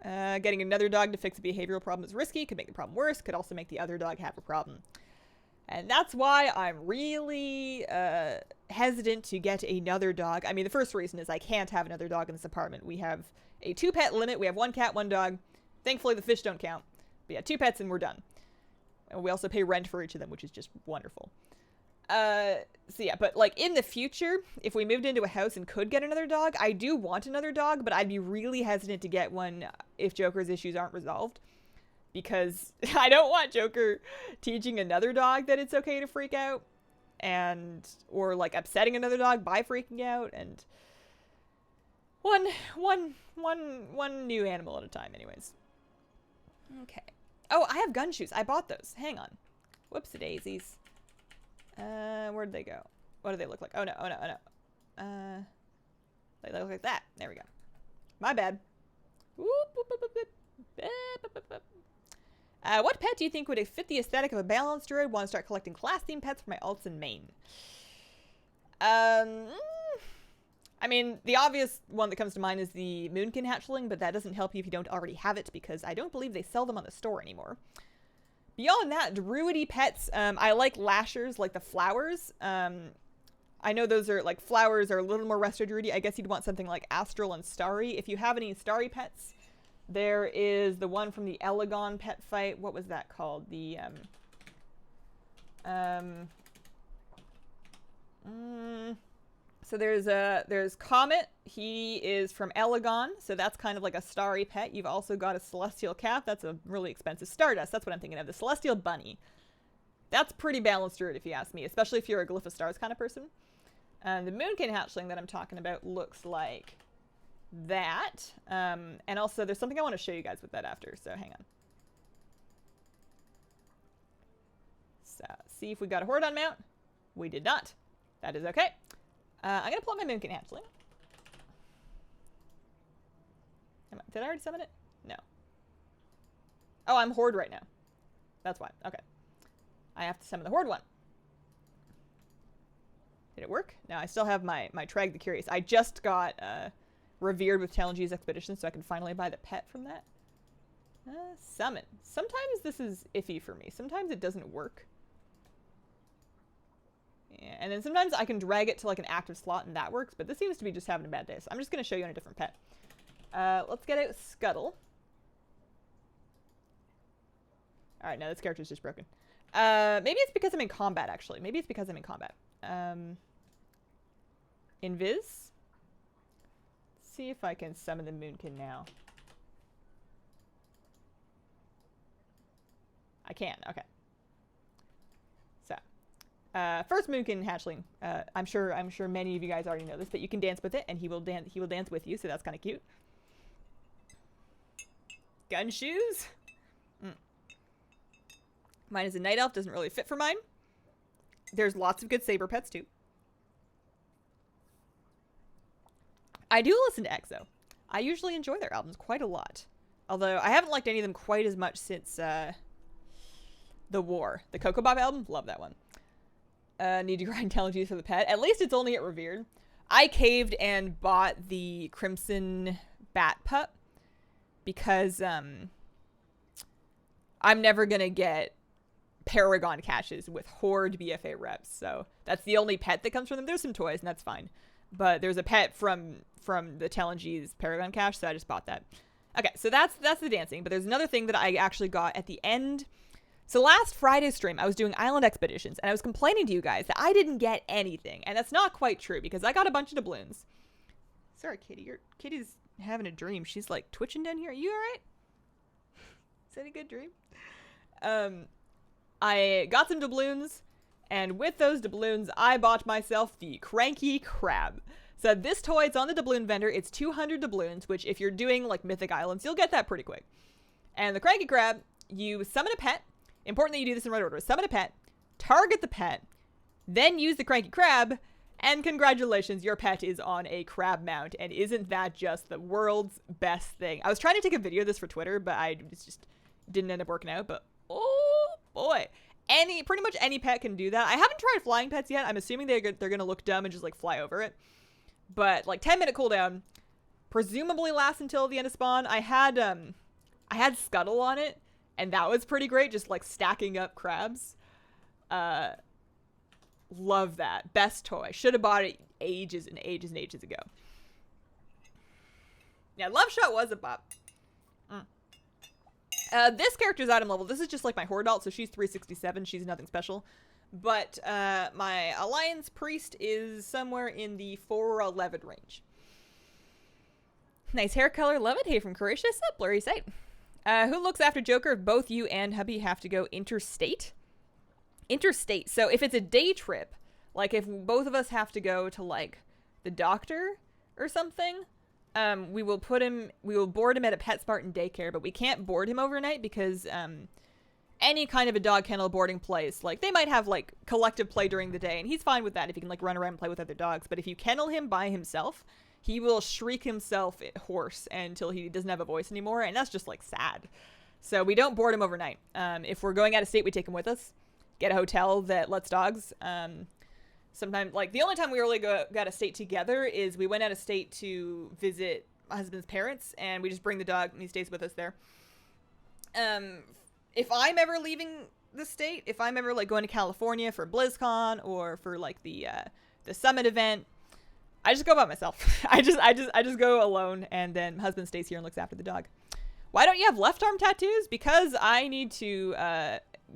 Getting another dog to fix a behavioral problem is risky. Could make the problem worse. Could also make the other dog have a problem. And that's why I'm really hesitant to get another dog. I mean, the first reason is I can't have another dog in this apartment. We have a 2-pet limit. We have 1 cat, 1 dog. Thankfully, the fish don't count. But yeah, 2 pets and we're done. And we also pay rent for each of them, which is just wonderful. So yeah, but like in the future, if we moved into a house and could get another dog, I do want another dog, but I'd be really hesitant to get one if Joker's issues aren't resolved. Because I don't want Joker teaching another dog that it's okay to freak out. Or like upsetting another dog by freaking out. And one new animal at a time anyways. Okay. Oh, I have gun shoes. I bought those. Hang on. Whoopsie daisies. Where'd they go? What do they look like? Oh no, oh no, oh no. They look like that. There we go. My bad. Whoop, whoop, whoop, whoop, whoop. What pet do you think would fit the aesthetic of a balanced druid? Want to start collecting class-themed pets for my alts in main. I mean, the obvious one that comes to mind is the Moonkin hatchling, but that doesn't help you if you don't already have it, because I don't believe they sell them on the store anymore. Beyond that, druidy pets, I like lashers, like the flowers. I know those are, like, flowers are a little more resto druidy. I guess you'd want something like astral and starry. If you have any starry pets, there is the one from the Elegon pet fight. What was that called? The, So there's Comet. He is from Elegon, so that's kind of like a starry pet. You've also got a Celestial Cat. That's a really expensive. Stardust, that's what I'm thinking of. The Celestial Bunny. That's pretty balanced druid if you ask me, especially if you're a Glyph of Stars kind of person. And the Moonkin hatchling that I'm talking about looks like that. And also there's something I want to show you guys with that after, so hang on. So, see if we got a Horde on mount. We did not. That is okay. I'm going to pull up my Moonkin hatchling. Did I already summon it? No. Oh, I'm Horde right now. That's why. Okay. I have to summon the Horde one. Did it work? No, I still have my Trag the Curious. I just got revered with Talongee's Expedition, so I can finally buy the pet from that. Summon. Sometimes this is iffy for me. Sometimes it doesn't work. Yeah, and then sometimes I can drag it to like an active slot and that works, but this seems to be just having a bad day, so I'm just going to show you on a different pet. Let's get out Scuttle. Alright, no, this character's just broken. Maybe it's because I'm in combat, actually. Maybe it's because I'm in combat. Invis. See if I can summon the Moonkin now. I can, okay. So, first Moonkin hatchling. I'm sure many of you guys already know this, but you can dance with it, and he will dance with you, so that's kind of cute. Gun shoes. Mine is a night elf, doesn't really fit for mine. There's lots of good saber pets too. I do listen to EXO. I usually enjoy their albums quite a lot. Although I haven't liked any of them quite as much since The War. The Coco Bob album, love that one. Need to grind Talongees for the pet. At least it's only at Revered. I caved and bought the Crimson Bat Pup because I'm never gonna get Paragon caches with Horde BFA reps, so that's the only pet that comes from them. There's some toys, and that's fine. But there's a pet from the Talongee's Paragon cache, so I just bought that. Okay, so that's the dancing, but there's another thing that I actually got at the end. So last Friday's stream, I was doing Island Expeditions, and I was complaining to you guys that I didn't get anything, and that's not quite true, because I got a bunch of doubloons. Sorry, Kitty. Kitty's having a dream. She's, like, twitching down here. Are you alright? Is that a good dream? I got some doubloons, and with those doubloons, I bought myself the Cranky Crab. So this toy, it's on the doubloon vendor. It's 200 doubloons, which if you're doing, like, Mythic Islands, you'll get that pretty quick. And the Cranky Crab, you summon a pet. Important that you do this in right order. Summon a pet, target the pet, then use the Cranky Crab, and congratulations, your pet is on a crab mount. And isn't that just the world's best thing? I was trying to take a video of this for Twitter, but I just didn't end up working out. But oh boy, pretty much any pet can do that. I haven't tried flying pets yet. I'm assuming they're gonna look dumb and just like fly over it. But like 10-minute cooldown, presumably lasts until the end of spawn. I had Scuttle on it, and that was pretty great, just like stacking up crabs. Love that. Best toy. Should have bought it ages and ages and ages ago. Yeah, Love Shot was a bop. This character's item level, this is just like my Horde alt, so she's 367, she's nothing special. But my Alliance Priest is somewhere in the 411 range. Nice hair color, love it. Hey from Croatia, sup, blurry sight. Who looks after Joker if both you and hubby have to go interstate? Interstate. So if it's a day trip, like if both of us have to go to like the doctor or something, we will board him at a PetSmart and daycare, but we can't board him overnight because any kind of a dog kennel boarding place, like they might have like collective play during the day, and he's fine with that if he can like run around and play with other dogs. But if you kennel him by himself, he will shriek himself hoarse until he doesn't have a voice anymore, and that's just like sad. So we don't board him overnight. If we're going out of state, we take him with us. Get a hotel that lets dogs. Sometimes, like, the only time we really got out of state together is we went out of state to visit my husband's parents, and we just bring the dog, and he stays with us there. If I'm ever leaving the state, if I'm ever, like, going to California for BlizzCon or for, like, the Summit event, I just go by myself. I just go alone, and then my husband stays here and looks after the dog. Why don't you have left arm tattoos? Because I need to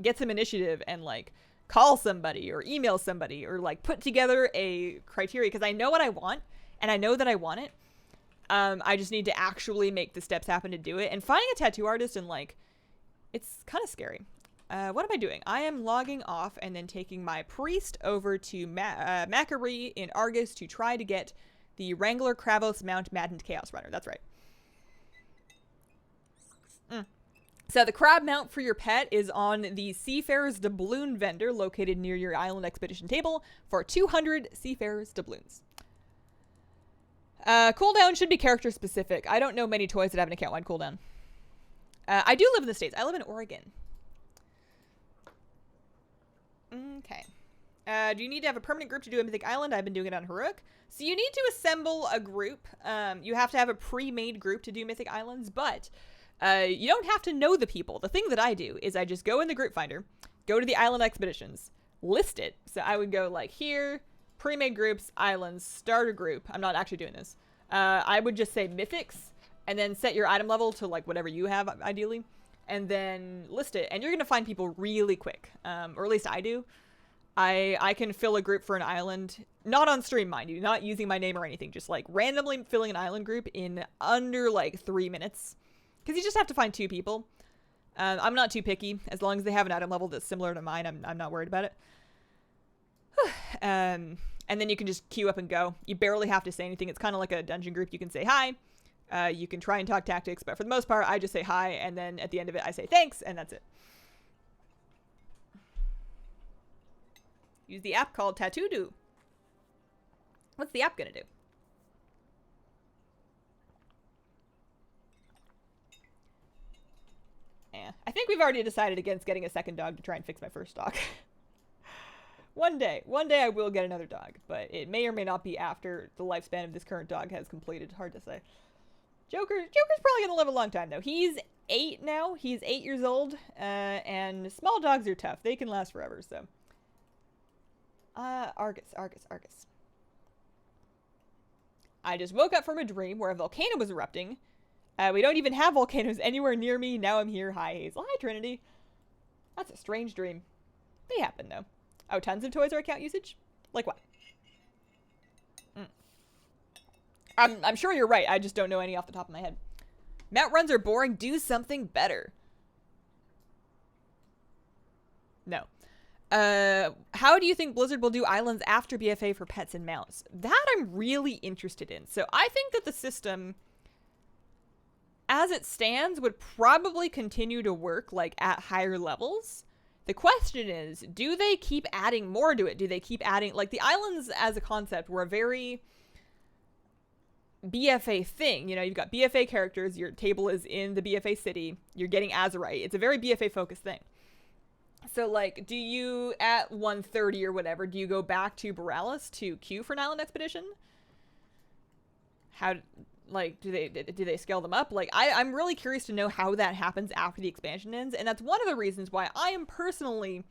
get some initiative and like call somebody or email somebody or like put together a criteria, because I know what I want and I know that I want it. I just need to actually make the steps happen to do it. And finding a tattoo artist and like, it's kind of scary. What am I doing? I am logging off and then taking my priest over to Macquarie in Argus to try to get the Wrangler Kravos Mount Maddened Chaos Runner. That's right. So the crab mount for your pet is on the Seafarer's Doubloon vendor located near your Island Expedition table for 200 Seafarer's Doubloons. Cooldown should be character specific. I don't know many toys that have an account-wide cooldown. I do live in the States. I live in Oregon. Okay. Do you need to have a permanent group to do a Mythic Island? I've been doing it on Heroic. So you need to assemble a group. You have to have a pre-made group to do Mythic Islands, but you don't have to know the people. The thing that I do is I just go in the group finder, go to the Island Expeditions, list it. So I would go like here, pre-made groups, islands, start a group. I'm not actually doing this. I would just say Mythics and then set your item level to like whatever you have ideally, and then list it. And you're going to find people really quick. Or at least I do. I can fill a group for an island, not on stream, mind you, not using my name or anything, just like randomly filling an island group in under like 3 minutes. Because you just have to find 2 people. I'm not too picky. As long as they have an item level that's similar to mine, I'm not worried about it. And then you can just queue up and go. You barely have to say anything. It's kind of like a dungeon group. You can say hi. You can try and talk tactics. But for the most part, I just say hi. And then at the end of it, I say thanks. And that's it. Use the app called Tattoo Do. What's the app going to do? Yeah, I think we've already decided against getting a second dog to try and fix my first dog. One day I will get another dog, but it may or may not be after the lifespan of this current dog has completed. Hard to say. Joker's probably gonna live a long time though. He's 8 now. He's 8 years old, and small dogs are tough. They can last forever. So, Argus. I just woke up from a dream where a volcano was erupting. We don't even have volcanoes anywhere near me. Now I'm here. Hi, Hazel. Hi, Trinity. That's a strange dream. They happen though. Oh, tons of Toys R account usage? Like what? I'm sure you're right. I just don't know any off the top of my head. Mount runs are boring. Do something better. No. How do you think Blizzard will do islands after BFA for pets and mounts? That I'm really interested in. So I think that the system, as it stands, would probably continue to work like at higher levels. The question is, do they keep adding more to it? Do they keep adding, like, the islands as a concept were a very BFA thing. You know, you've got BFA characters, your table is in the BFA city, you're getting Azerite. It's a very BFA focused thing. So, like, do you, at 1:30 or whatever, do you go back to Borealis to queue for an island expedition? How, like, do they scale them up? Like, I'm really curious to know how that happens after the expansion ends, and that's one of the reasons why I am personally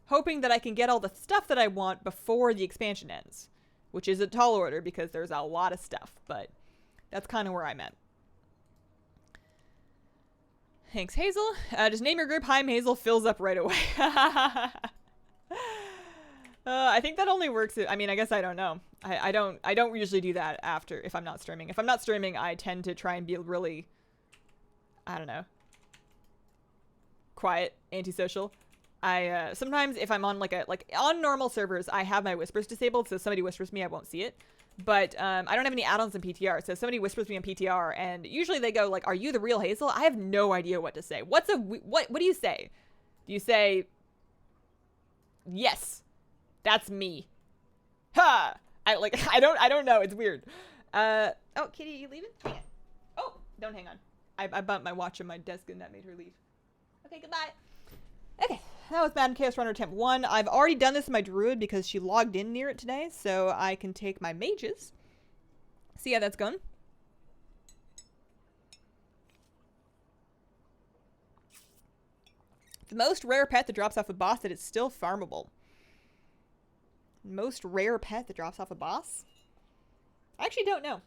hoping that I can get all the stuff that I want before the expansion ends, which is a tall order because there's a lot of stuff, but that's kind of where I'm at. Thanks, Hazel. Just name your group Heim Hazel fills up right away. I think that only works. I mean, I guess I don't know. I don't usually do that after, if I'm not streaming. If I'm not streaming, I tend to try and be really, I don't know, quiet, antisocial. I sometimes if I'm on like on normal servers, I have my whispers disabled, so if somebody whispers me, I won't see it. But I don't have any add-ons in PTR, so if somebody whispers me in PTR, and usually they go like, "Are you the real Hazel?" I have no idea what to say. What do you say? Do you say, "Yes, that's me"? Ha! I don't know. It's weird. Oh, Kitty, you leaving? Hang on. Oh, don't hang on. I bumped my watch on my desk and that made her leave. Okay, goodbye. Okay, that was Madden Chaos Runner Attempt 1. I've already done this in my Druid because she logged in near it today, so I can take my mages. See how that's going. The most rare pet that drops off a boss that is still farmable. Most rare pet that drops off a boss? I actually don't know.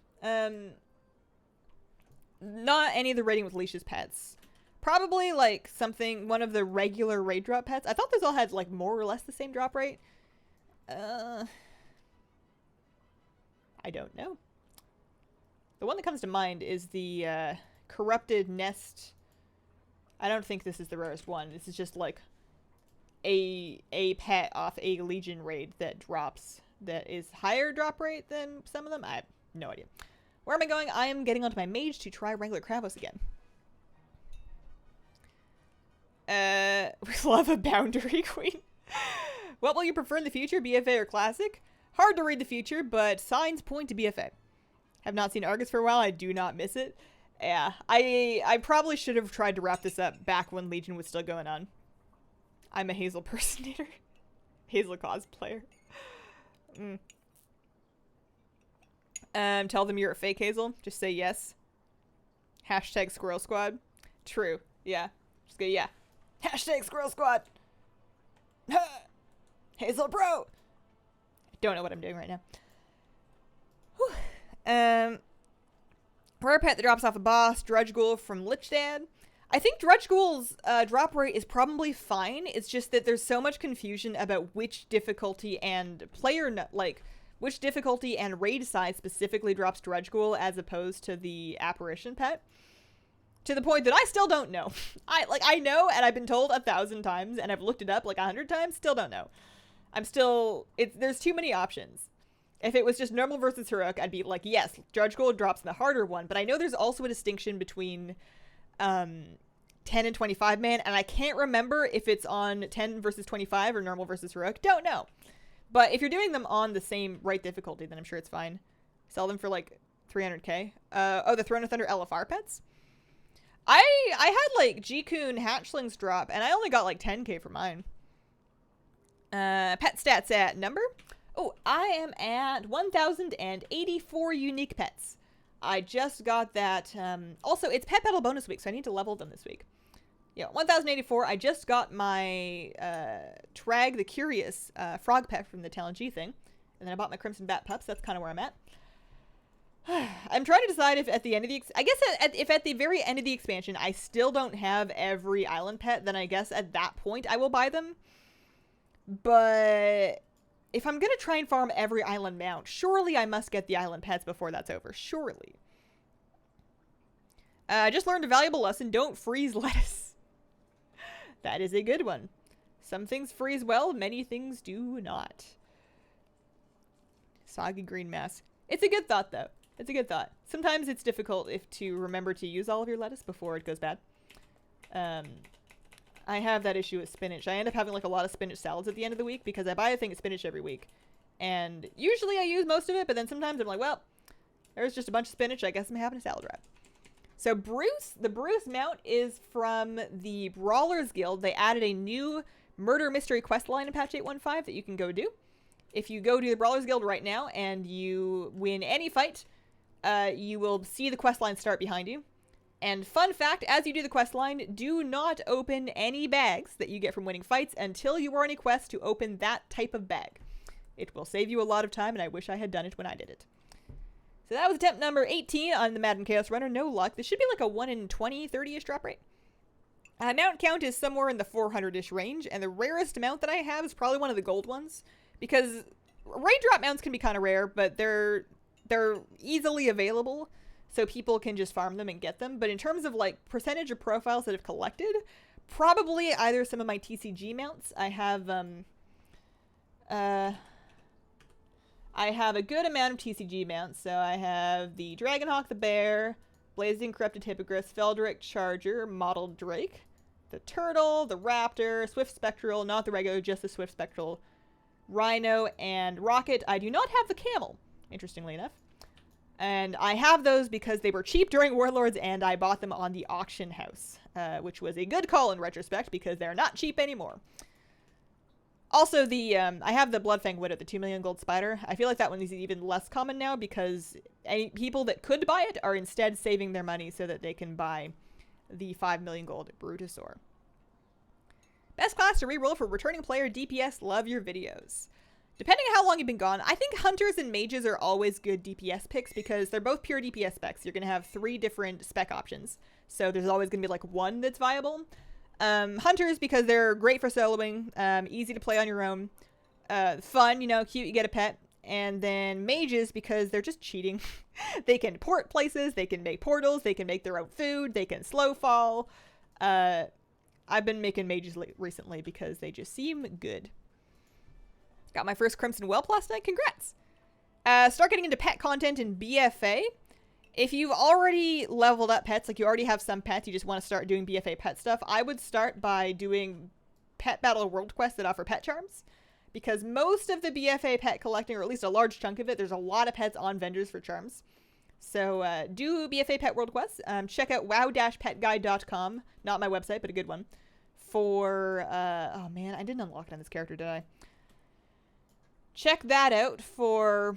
Not any of the raiding with leashes pets. Probably like something, one of the regular raid drop pets. I thought those all had like more or less the same drop rate. I don't know. The one that comes to mind is the corrupted nest. I don't think this is the rarest one. This is just like a pet off a Legion raid that drops, that is higher drop rate than some of them. I have no idea. Where am I going? I am getting onto my mage to try Wrangler Kravos again. We love a boundary queen. What will you prefer in the future, BFA or classic? Hard to read the future, but signs point to BFA. Have not seen Argus for a while. I do not miss it. Yeah, I probably should have tried to wrap this up back when Legion was still going on. I'm a Hazel personator. Hazel cosplayer. Tell them you're a fake Hazel. Just say yes. Hashtag Squirrel Squad. True. Yeah. Just go, yeah. Hashtag Squirrel Squad. Hazel Bro. I don't know what I'm doing right now. Whew. Rare pet that drops off a boss. Drudge Ghoul from Lich Dad. I think Drudge Ghoul's drop rate is probably fine. It's just that there's so much confusion about which difficulty and which difficulty and raid size specifically drops Drudge Ghoul as opposed to the apparition pet. To the point that I still don't know. I know, and I've been told 1,000 times, and I've looked it up like 100 times, still don't know. There's too many options. If it was just normal versus heroic, I'd be like, yes, Drudge Ghoul drops in the harder one, but I know there's also a distinction between 10 and 25 man, and I can't remember if it's on 10 versus 25 or normal versus heroic. Don't know. But if you're doing them on the same right difficulty, then I'm sure it's fine. Sell them for like 300k. Oh, the Throne of Thunder LFR pets? I had like G-Kun hatchlings drop, and I only got like 10k for mine. Pet stats at number? Oh, I am at 1,084 unique pets. I just got that. Also, it's pet battle bonus week, so I need to level them this week. Yeah, 1084. I just got my Trag the Curious frog pet from the Talon G thing. And then I bought my Crimson Bat Pups. That's kind of where I'm at. I'm trying to decide if at the end of the... I guess if at the very end of the expansion I still don't have every island pet, then I guess at that point I will buy them. But if I'm going to try and farm every island mount, surely I must get the island pets before that's over. Surely. I just learned a valuable lesson. Don't freeze lettuce. That is a good one. Some things freeze well, many things do not. Soggy green mass. It's a good thought, though. It's a good thought. Sometimes it's difficult to remember to use all of your lettuce before it goes bad. I have that issue with spinach. I end up having like a lot of spinach salads at the end of the week because I buy a thing of spinach every week. And usually I use most of it, but then sometimes I'm like, well, there's just a bunch of spinach. I guess I'm having a salad wrap. So the Bruce mount is from the Brawlers Guild. They added a new murder mystery quest line in patch 815 that you can go do. If you go to the Brawlers Guild right now and you win any fight, you will see the quest line start behind you. And fun fact, as you do the quest line, do not open any bags that you get from winning fights until you are on a quest to open that type of bag. It will save you a lot of time, and I wish I had done it when I did it. So that was attempt number 18 on the Madden Chaos Runner. No luck. This should be like a 1 in 20, 30-ish drop rate. Mount count is somewhere in the 400-ish range, and the rarest mount that I have is probably one of the gold ones. Because raindrop mounts can be kind of rare, but they're easily available, so people can just farm them and get them. But in terms of like percentage of profiles that have collected, probably either some of my TCG mounts. I have a good amount of TCG mounts. So I have the Dragonhawk the Bear, Blazing Corrupted Hippogriff, Feldrick Charger, Mottled Drake, the Turtle, the Raptor, Swift Spectral, not the regular, just the Swift Spectral, Rhino, and Rocket. I do not have the Camel, interestingly enough. And I have those because they were cheap during Warlords, and I bought them on the auction house, which was a good call in retrospect because they're not cheap anymore. Also, I have the Bloodfang Widow, the 2 million gold spider. I feel like that one is even less common now because any people that could buy it are instead saving their money so that they can buy the 5 million gold Brutosaur. Best class to reroll for returning player DPS. Love your videos. Depending on how long you've been gone, I think Hunters and Mages are always good DPS picks because they're both pure DPS specs. You're going to have 3 different spec options. So there's always going to be like one that's viable. Hunters because they're great for soloing, easy to play on your own, fun, you know, cute, you get a pet. And then Mages because they're just cheating. They can port places, they can make portals, they can make their own food, they can slow fall. I've been making Mages recently because they just seem good. Got my first Crimson Whelp last night. Congrats. Start getting into pet content in BFA. If you've already leveled up pets, like you already have some pets, you just want to start doing BFA pet stuff, I would start by doing pet battle world quests that offer pet charms. Because most of the BFA pet collecting, or at least a large chunk of it, there's a lot of pets on vendors for charms. So do BFA pet world quests. Check out wow-petguide.com. Not my website, but a good one. For, oh man, I didn't unlock it on this character, did I? Check that out for,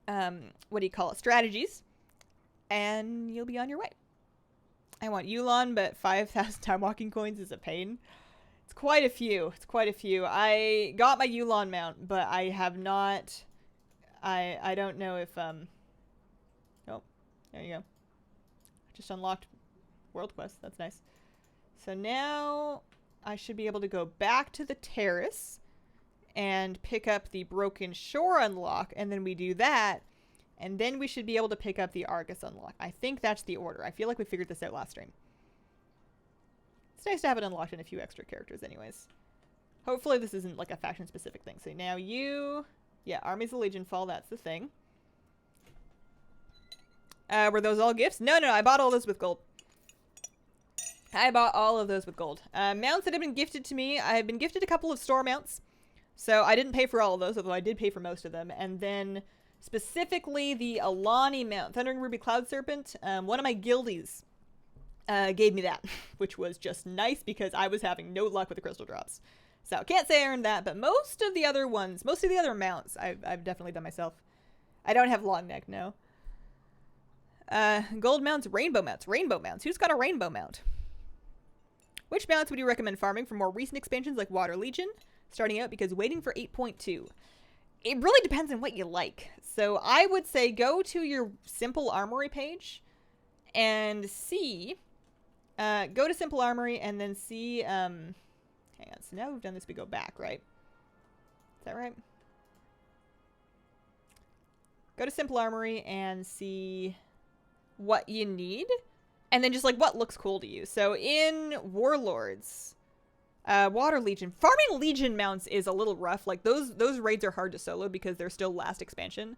what do you call it, strategies, and you'll be on your way. I want Yulon, but 5,000 time walking coins is a pain. It's quite a few. It's quite a few. I got my Yulon mount, but I have not, I don't know if, oh, there you go. Just unlocked World Quest. That's nice. So now I should be able to go back to the terrace and pick up the Broken Shore unlock, and then we do that, and then we should be able to pick up the Argus unlock. I think that's the order. I feel like we figured this out last stream. It's nice to have it unlocked in a few extra characters anyways. Hopefully this isn't like a faction-specific thing. So now you... Yeah, Armies of Legion Fall, that's the thing. Were those all gifts? No, I bought all those with gold. I bought all of those with gold. Mounts that have been gifted to me, I have been gifted a couple of store mounts. So I didn't pay for all of those, although I did pay for most of them. And then specifically the Alani mount, Thundering Ruby Cloud Serpent, one of my guildies gave me that, which was just nice because I was having no luck with the crystal drops. So can't say I earned that, but most of the other ones, most of the other mounts, I've definitely done myself. I don't have long neck, no. Gold mounts, rainbow mounts. Rainbow mounts. Who's got a rainbow mount? Which mounts would you recommend farming for more recent expansions like Water Legion? Starting out because waiting for 8.2. It really depends on what you like. So I would say go to your Simple Armory page and see. Go to Simple Armory and then see. Hang on. So now we've done this, we go back, right? Is that right? Go to Simple Armory and see what you need. And then just like what looks cool to you. So in Warlords, Water Legion, farming Legion mounts is a little rough. Like those raids are hard to solo because they're still last expansion.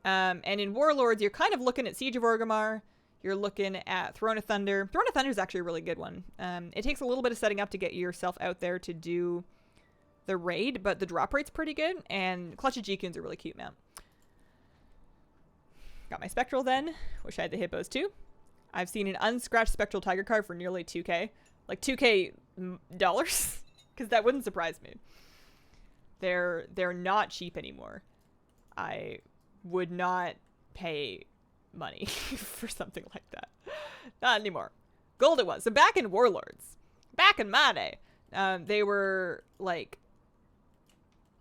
And in Warlords, you're kind of looking at Siege of Orgrimmar. You're looking at Throne of Thunder. Throne of Thunder is actually a really good one. It takes a little bit of setting up to get yourself out there to do the raid, but the drop rate's pretty good. And Clutch of Jeekun's a really cute mount. Got my Spectral then. Wish I had the Hippos too. I've seen an unscratched Spectral Tiger card for nearly 2k. Like 2k dollars? Because that wouldn't surprise me. They're not cheap anymore. I would not pay money for something like that. Not anymore. Gold it was. So back in Warlords, back in my day, they were like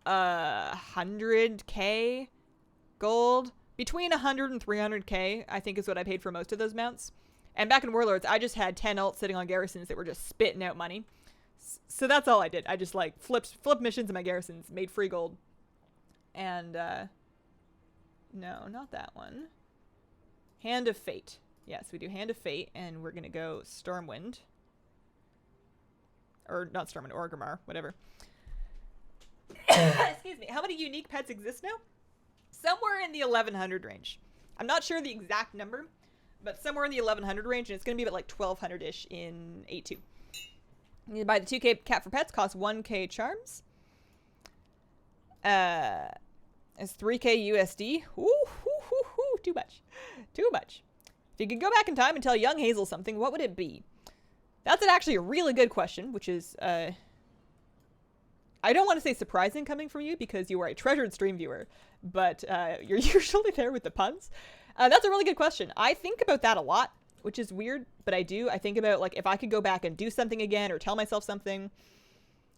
100k gold. Between 100 and 300k, I think is what I paid for most of those mounts. And back in Warlords, I just had 10 alts sitting on garrisons that were just spitting out money. So that's all I did. I just like flipped missions in my garrisons, made free gold. And, no, not that one. Hand of Fate. Yes, we do Hand of Fate, and we're going to go Stormwind. Or not Stormwind, Orgrimmar, whatever. Excuse me. How many unique pets exist now? Somewhere in the 1100 range. I'm not sure the exact number, but somewhere in the 1100 range, and it's going to be about like 1200-ish in 8.2. You need to buy the 2k cat for pets, costs 1k charms. It's 3k USD. Too much. Too much. If you could go back in time and tell young Hazel something, what would it be? That's actually a really good question, which is, I don't want to say surprising coming from you because you are a treasured stream viewer, but you're usually there with the puns. That's a really good question. I think about that a lot, which is weird, but I do. I think about like if I could go back and do something again or tell myself something.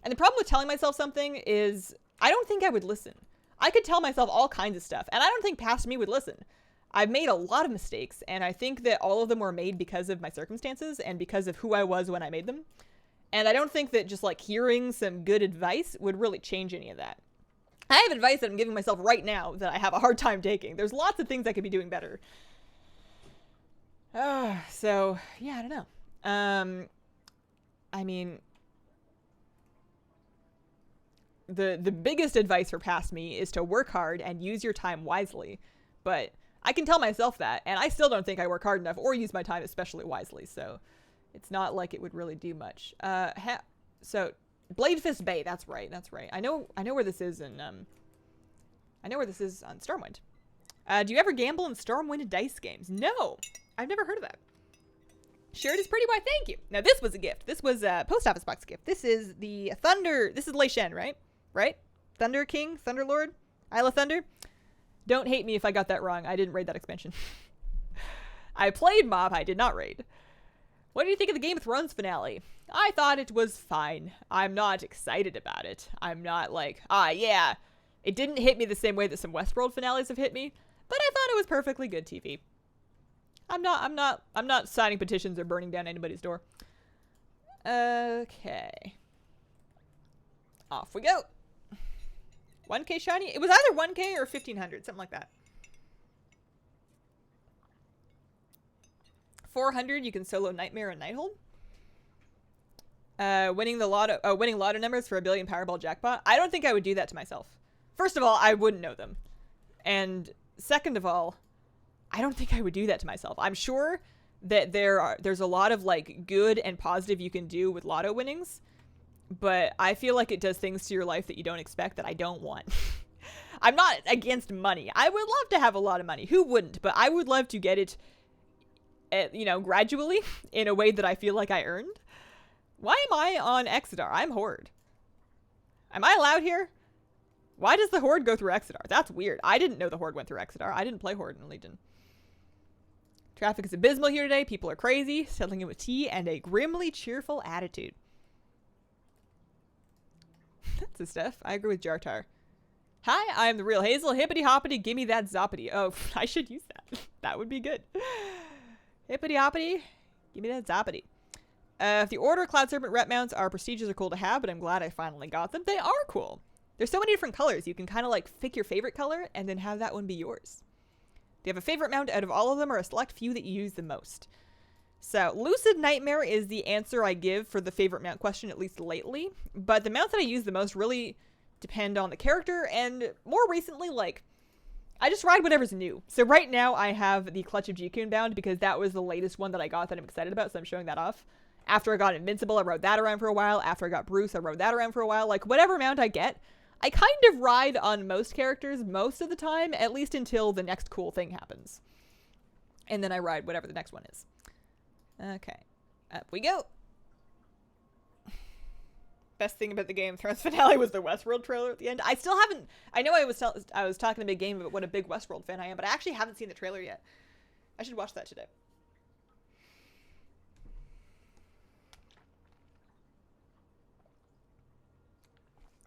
And the problem with telling myself something is I don't think I would listen. I could tell myself all kinds of stuff, and I don't think past me would listen. I've made a lot of mistakes, and I think that all of them were made because of my circumstances and because of who I was when I made them. And I don't think that just like hearing some good advice would really change any of that. I have advice that I'm giving myself right now that I have a hard time taking. There's lots of things I could be doing better. So, yeah, I don't know. I mean, the biggest advice for past me is to work hard and use your time wisely. But I can tell myself that, and I still don't think I work hard enough or use my time especially wisely. So it's not like it would really do much. So Bladefist Bay, that's right. I know where this is in I know where this is on Stormwind. Do you ever gamble in Stormwind dice games? No, I've never heard of that. Shirt is pretty wide, thank you. Now this was a gift. This was a post office box gift. This is the Thunder. This is Lei Shen, right? Thunder King, Thunder Lord, Isle of Thunder. Don't hate me if I got that wrong. I didn't raid that expansion. I played Mob. I did not raid. What do you think of the Game of Thrones finale? I thought it was fine. I'm not excited about it. I'm not like, yeah. It didn't hit me the same way that some Westworld finales have hit me, but I thought it was perfectly good TV. I'm not signing petitions or burning down anybody's door. Okay. Off we go. 1k shiny? It was either 1k or 1500, something like that. 400, you can solo Nightmare and Nighthold. Winning lotto numbers for a billion Powerball jackpot. I don't think I would do that to myself. First of all, I wouldn't know them. And second of all, I don't think I would do that to myself. I'm sure that there's a lot of like good and positive you can do with lotto winnings, but I feel like it does things to your life that you don't expect that I don't want. I'm not against money. I would love to have a lot of money. Who wouldn't? But I would love to get it, gradually in a way that I feel like I earned. Why am I on Exodar? I'm Horde. Am I allowed here? Why does the Horde go through Exodar? That's weird. I didn't know the Horde went through Exodar. I didn't play Horde in Legion. Traffic is abysmal here today. People are crazy, settling in with tea and a grimly cheerful attitude. That's the stuff. I agree with Jartar. Hi, I am the real Hazel. Hippity hoppity, gimme that zoppity. Oh, I should use that. That would be good. Hippity hoppity, gimme that zoppity. If the Order Cloud Serpent rep mounts are prestigious or cool to have, but I'm glad I finally got them. They are cool. There's so many different colors. You can kind of like pick your favorite color and then have that one be yours. Do you have a favorite mount out of all of them, or a select few that you use the most? So, Lucid Nightmare is the answer I give for the favorite mount question, at least lately. But the mounts that I use the most really depend on the character, and more recently, like, I just ride whatever's new. So right now I have the Clutch of Jikun bound because that was the latest one that I got that I'm excited about, so I'm showing that off. After I got Invincible, I rode that around for a while. After I got Bruce, I rode that around for a while. Like, whatever mount I get, I kind of ride on most characters most of the time, at least until the next cool thing happens. And then I ride whatever the next one is. Okay. Up we go. Best thing about the Game of Thrones finale was the Westworld trailer at the end. I still haven't... I know I was talking to Big Game about what a big Westworld fan I am, but I actually haven't seen the trailer yet. I should watch that today.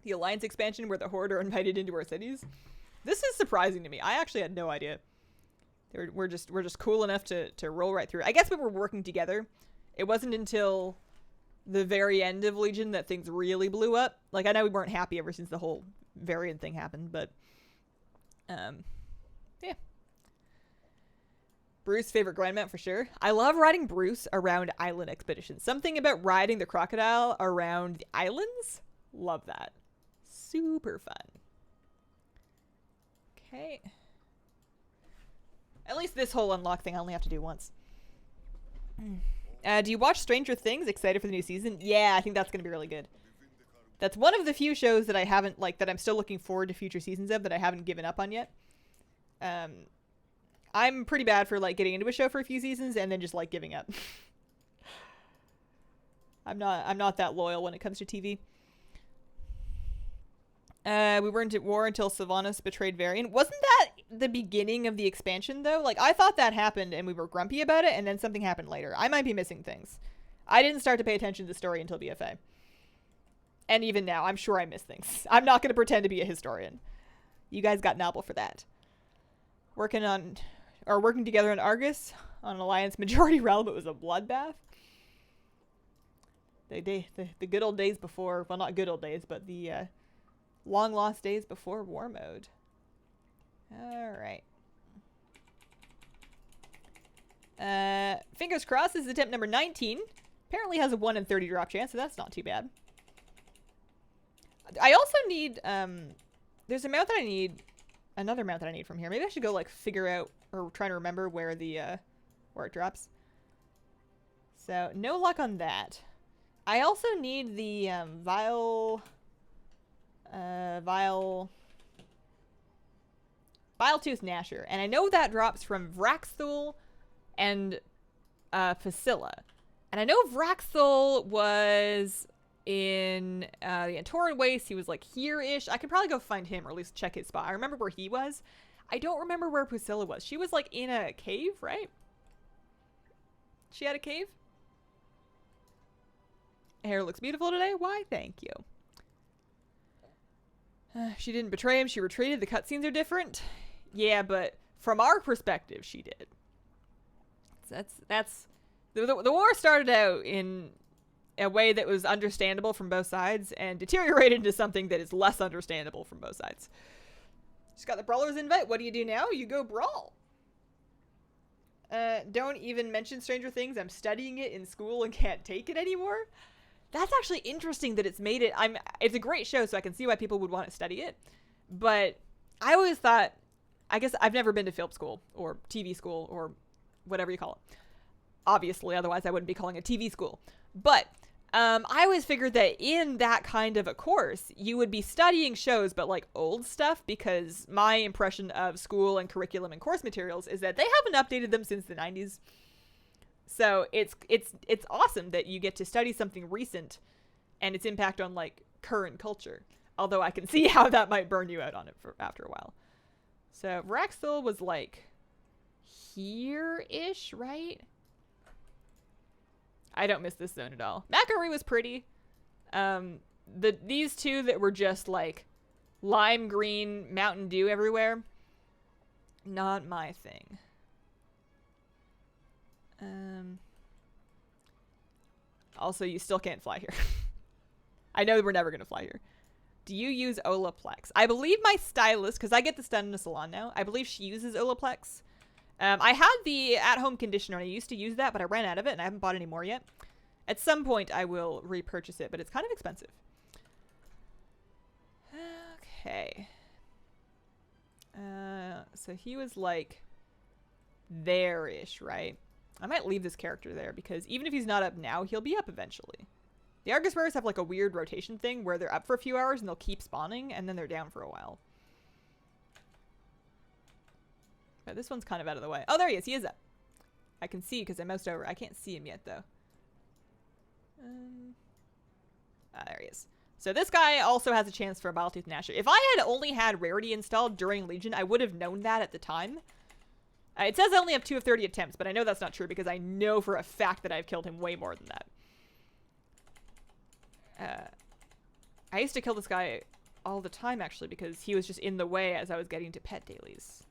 The Alliance expansion where the Horde are invited into our cities. This is surprising to me. I actually had no idea. We're just cool enough to roll right through. I guess we were working together. It wasn't until the very end of Legion that things really blew up. Like, I know we weren't happy ever since the whole variant thing happened, but yeah. Bruce favorite grind mount for sure. I love riding Bruce around island expeditions. Something about riding the crocodile around the islands. Love that. Super fun. Okay. At least this whole unlock thing I only have to do once. Do you watch Stranger Things? Excited for the new season? Yeah, I think that's going to be really good. That's one of the few shows that I haven't, like, that I'm still looking forward to future seasons of that I haven't given up on yet. I'm pretty bad for, like, getting into a show for a few seasons and then just, like, giving up. I'm not that loyal when it comes to TV. We weren't at war until Sylvanas betrayed Varian. Wasn't that the beginning of the expansion, though? Like, I thought that happened and we were grumpy about it, and then something happened later. I might be missing things. I didn't start to pay attention to the story until BFA. And even now, I'm sure I miss things. I'm not going to pretend to be a historian. You guys got Nobble for that. Working together on Argus, on an Alliance majority realm, it was a bloodbath. The good old days before, well, not good old days, but the, long lost days before war mode. Alright. Fingers crossed, this is attempt number 19. Apparently has a 1 in 30 drop chance, so that's not too bad. I also need, there's a mount that I need, another mount that I need from here. Maybe I should go, like, figure out, or try to remember where the, where it drops. So, no luck on that. I also need the, Vile Tooth Gnasher, and I know that drops from Vraxthul and Facilla, and I know Vraxthul was in the Antoran Waste. He was like here-ish. I could probably go find him, or at least check his spot. I remember where he was. I don't remember where Facilla was. She was like in a cave, right? She had a cave. Hair looks beautiful today. Why, thank you. She didn't betray him. She retreated. The cutscenes are different. Yeah, but from our perspective, she did. That's the war started out in a way that was understandable from both sides and deteriorated into something that is less understandable from both sides. Just got the Brawler's invite. What do you do now? You go brawl. Don't even mention Stranger Things. I'm studying it in school and can't take it anymore. That's actually interesting that it's made it. It's a great show, so I can see why people would want to study it. But I always thought, I guess I've never been to film school or TV school or whatever you call it. Obviously, otherwise I wouldn't be calling it TV school. But I always figured that in that kind of a course, you would be studying shows, but like old stuff, because my impression of school and curriculum and course materials is that they haven't updated them since the 90s. So it's awesome that you get to study something recent and its impact on like current culture. Although I can see how that might burn you out on it after a while. So Vraxthul was like here-ish, right? I don't miss this zone at all. Macquarie was pretty. These two that were just like lime green Mountain Dew everywhere, not my thing. Also, you still can't fly here. I know we're never going to fly here. Do you use Olaplex? I believe my stylist, because I get this done in a salon now, I believe she uses Olaplex. I had the at-home conditioner, and I used to use that, but I ran out of it, and I haven't bought any more yet. At some point, I will repurchase it, but it's kind of expensive. Okay. So he was, like, there-ish, right? I might leave this character there, because even if he's not up now, he'll be up eventually. The Argus bearers have, like, a weird rotation thing where they're up for a few hours, and they'll keep spawning, and then they're down for a while. But this one's kind of out of the way. Oh, there he is. He is up. I can see because I moused over. I can't see him yet, though. There he is. So this guy also has a chance for a Biletooth Gnasher. If I had only had Rarity installed during Legion, I would have known that at the time. It says I only have 2 of 30 attempts, but I know that's not true because I know for a fact that I've killed him way more than that. I used to kill this guy all the time, actually, because he was just in the way as I was getting to pet dailies.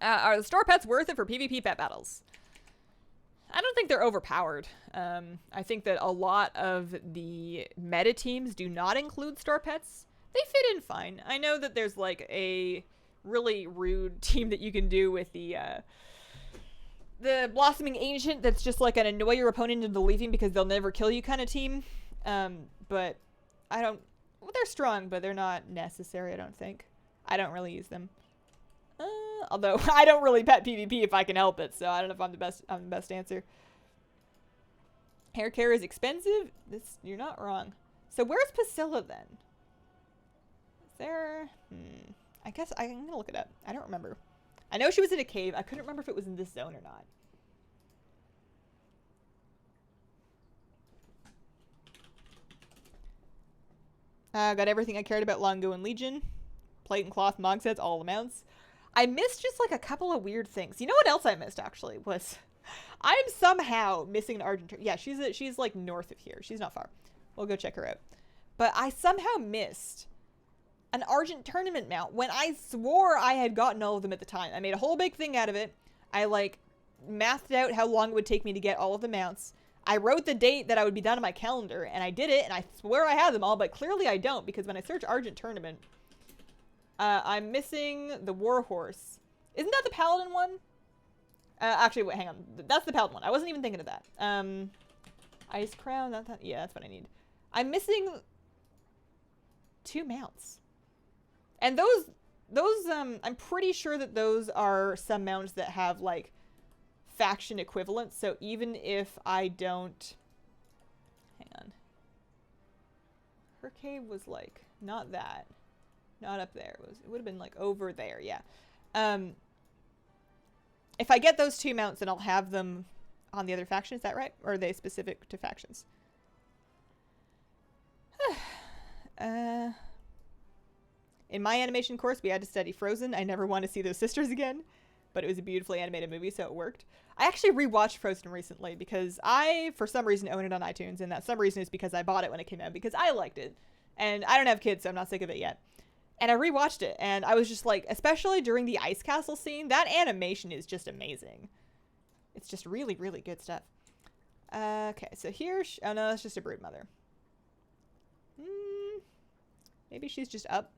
Are the store pets worth it for PvP pet battles? I don't think they're overpowered. I think that a lot of the meta teams do not include store pets. They fit in fine. I know that there's like a really rude team that you can do with the Blossoming Ancient that's just like an annoy your opponent into leaving because they'll never kill you kind of team. But I don't... Well, they're strong, but they're not necessary, I don't think. I don't really use them. Although I don't really pet PvP if I can help it, so I don't know if I'm the best answer. Hair care is expensive? You're not wrong. So where's Priscilla then? Is there... I guess I'm gonna look it up. I don't remember. I know she was in a cave. I couldn't remember if it was in this zone or not. Got everything I cared about Longo and Legion. Plate and cloth, Mog sets, all amounts. I missed just like a couple of weird things. You know what else I missed actually was I'm somehow missing an Argent. Yeah, she's like north of here. She's not far. We'll go check her out. But I somehow missed an Argent tournament mount when I swore I had gotten all of them at the time. I made a whole big thing out of it. I like mathed out how long it would take me to get all of the mounts. I wrote the date that I would be done on my calendar and I did it and I swear I had them all, but clearly I don't because when I search Argent tournament, I'm missing the Warhorse. Isn't that the Paladin one? Actually, wait, hang on. That's the Paladin one. I wasn't even thinking of that. Ice Crown. Yeah, that's what I need. I'm missing 2 mounts. And those, I'm pretty sure that those are some mounts that have, like, faction equivalents. So even if I don't... Hang on. Her cave was, like, not that. Not up there. It would have been like over there, yeah. If I get those 2 mounts, then I'll have them on the other faction. Is that right? Or are they specific to factions? In my animation course, we had to study Frozen. I never want to see those sisters again, but it was a beautifully animated movie, so it worked. I actually rewatched Frozen recently because I, for some reason, own it on iTunes, and that some reason is because I bought it when it came out because I liked it. And I don't have kids, so I'm not sick of it yet. And I rewatched it, and I was just like, especially during the ice castle scene, that animation is just amazing. It's just really, really good stuff. Okay, so here, oh no, that's just a brood mother. Maybe she's just up.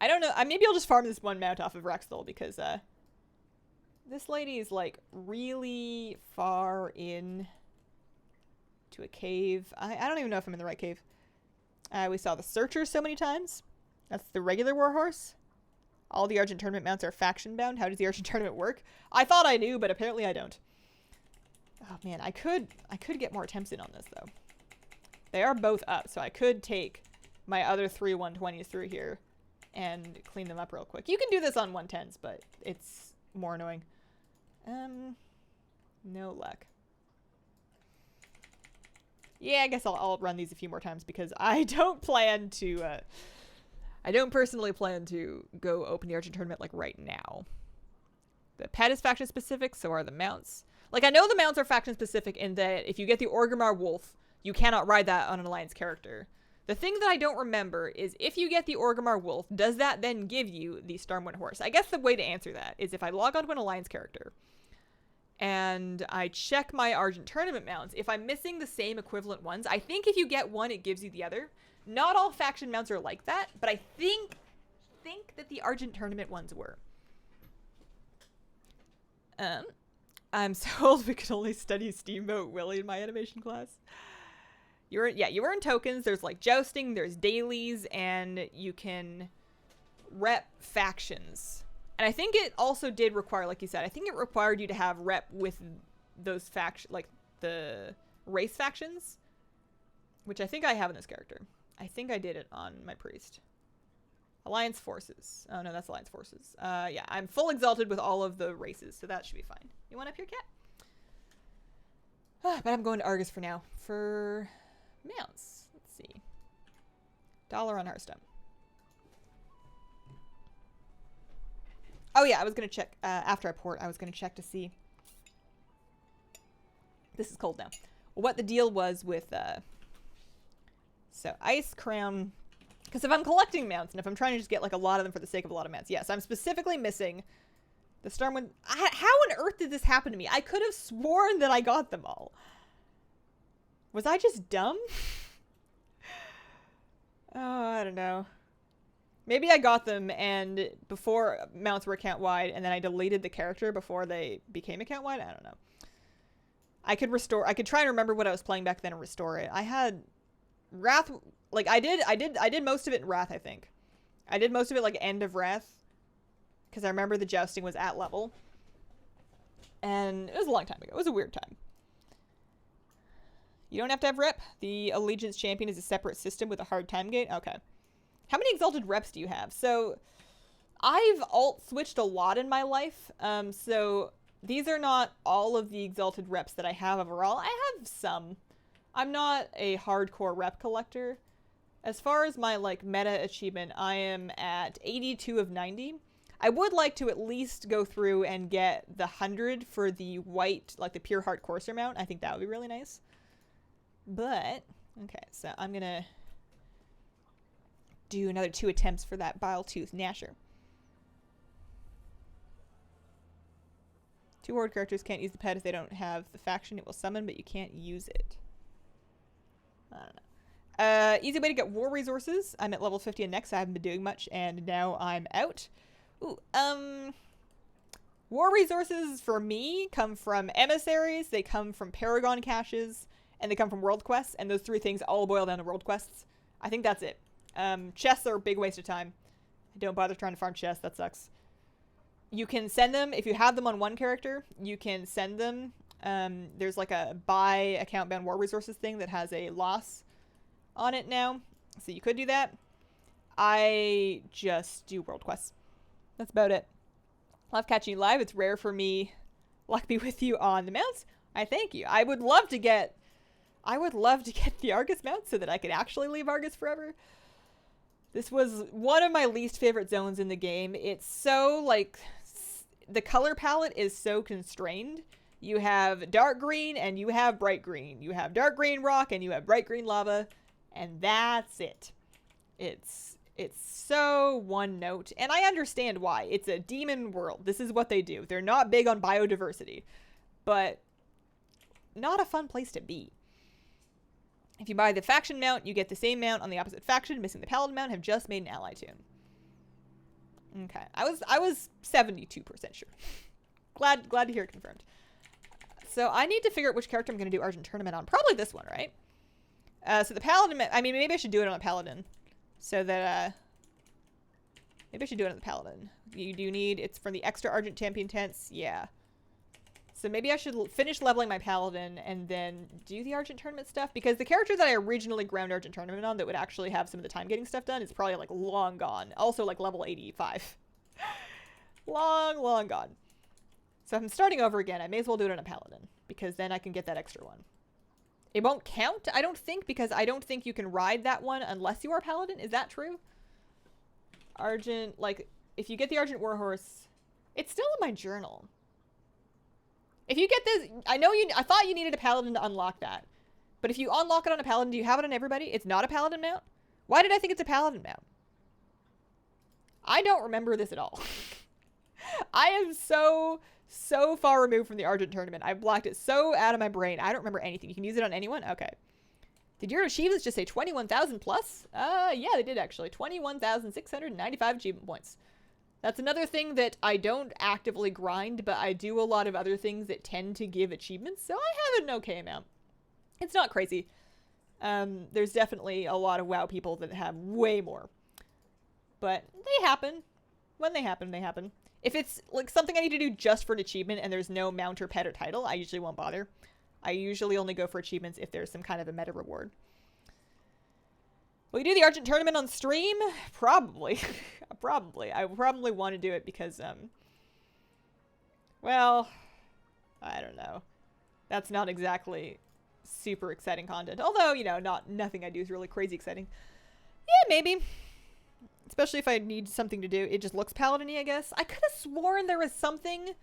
I don't know. Maybe I'll just farm this one mount off of Rexthol because this lady is like really far in to a cave. I don't even know if I'm in the right cave. We saw the Searcher so many times. That's the regular Warhorse. All the Argent Tournament mounts are faction bound. How does the Argent Tournament work? I thought I knew, but apparently I don't. Oh man, I could get more attempts in on this though. They are both up, so I could take my other 3 120s through here and clean them up real quick. You can do this on 110s, but it's more annoying. No luck. Yeah, I guess I'll run these a few more times because I don't plan to I don't personally plan to go open the Argent tournament like right now. The pet is faction specific, so are the mounts. Like, I know the mounts are faction specific in that if you get the Orgrimmar Wolf, you cannot ride that on an Alliance character. The thing that I don't remember is if you get the Orgrimmar Wolf, does that then give you the Stormwind Horse? I guess the way to answer that is if I log onto an Alliance character and I check my Argent tournament mounts, if I'm missing the same equivalent ones, I think if you get one, it gives you the other. Not all faction mounts are like that, but I think that the Argent tournament ones were. I'm so old we could only study Steamboat Willie in my animation class. You earn tokens. There's like jousting, there's dailies, and you can rep factions. And I think it also did require, like you said, I think it required you to have rep with those factions, like the race factions, which I think I have in this character. I think I did it on my priest. Alliance forces. Oh no, that's Alliance forces. Yeah, I'm full exalted with all of the races, so that should be fine. You want up here, cat? But I'm going to Argus for now. For mounts. Let's see. $1 on Hearthstone. Oh yeah, I was going to check, after I port, I was going to check to see. This is cold now. What the deal was with, so Ice Crown. Because if I'm collecting mounts, and if I'm trying to just get like a lot of them for the sake of a lot of mounts, yes, I'm specifically missing the Stormwind. How on earth did this happen to me? I could have sworn that I got them all. Was I just dumb? Oh, I don't know. Maybe I got them and before mounts were account wide, and then I deleted the character before they became account wide. I don't know. I could try and remember what I was playing back then and restore it. I had Wrath, like I did most of it in Wrath, I think. I did most of it like end of Wrath, because I remember the jousting was at level. And it was a long time ago. It was a weird time. You don't have to have rep. The Allegiance Champion is a separate system with a hard time gate. Okay. How many exalted reps do you have? So I've alt switched a lot in my life. So these are not all of the exalted reps that I have overall. I have some. I'm not a hardcore rep collector. As far as my like meta achievement, I am at 82 of 90. I would like to at least go through and get the 100 for the white, like the pure heart courser mount. I think that would be really nice. But, okay, so I'm gonna do another 2 attempts for that Biletooth Gnasher. 2 horde characters can't use the pet if they don't have the faction it will summon, but you can't use it. I don't know. Easy way to get war resources. I'm at level 50 and next. I haven't been doing much, and now I'm out. Ooh, war resources for me come from emissaries, they come from Paragon caches, and they come from world quests, and those 3 things all boil down to world quests. I think that's it. Chests are a big waste of time. I don't bother trying to farm chests, that sucks. You can send them, if you have them on one character, you can send them. There's like a buy account bound war resources thing that has a loss on it now. So you could do that. I just do world quests. That's about it. Love catching you live. It's rare for me. Luck be with you on the mounts. I thank you. I would love to get the Argus mount so that I could actually leave Argus forever. This was one of my least favorite zones in the game. It's so like the color palette is so constrained. You have dark green and you have bright green. You have dark green rock and you have bright green lava, and that's it. It's so one note, and I understand why. It's a demon world. This is what they do. They're not big on biodiversity, but not a fun place to be. If you buy the faction mount, you get the same mount on the opposite faction. Missing the paladin mount, have just made an ally tune. Okay, I was 72% sure. Glad to hear it confirmed. So I need to figure out which character I'm going to do Argent Tournament on. Probably this one, right? So the paladin, I mean, maybe I should do it on a paladin. So that, maybe I should do it on the paladin. You do need, it's from the extra Argent Champion tents. Yeah. So maybe I should finish leveling my paladin and then do the Argent Tournament stuff. Because the character that I originally ground Argent Tournament on that would actually have some of the time getting stuff done is probably like long gone. Also like level 85. long gone. So if I'm starting over again, I may as well do it on a paladin. Because then I can get that extra one. It won't count, I don't think, because I don't think you can ride that one unless you are paladin. Is that true? Argent, like, if you get the Argent Warhorse, it's still in my journal. If you get this, I thought you needed a Paladin to unlock that. But if you unlock it on a Paladin, do you have it on everybody? It's not a Paladin mount? Why did I think it's a Paladin mount? I don't remember this at all. I am so far removed from the Argent tournament. I've blocked it so out of my brain. I don't remember anything. You can use it on anyone? Okay. Did your achievements just say 21,000 plus? Yeah, they did actually. 21,695 achievement points. That's another thing that I don't actively grind, but I do a lot of other things that tend to give achievements, so I have an okay amount. It's not crazy. There's definitely a lot of WoW people that have way more. But they happen. When they happen, they happen. If it's like something I need to do just for an achievement and there's no mount or pet or title, I usually won't bother. I usually only go for achievements if there's some kind of a meta reward. Will you do the Argent tournament on stream? Probably. Probably. I probably want to do it because, well, I don't know. That's not exactly super exciting content. Although, you know, nothing I do is really crazy exciting. Yeah, maybe. Especially if I need something to do. It just looks paladin-y, I guess. I could have sworn there was something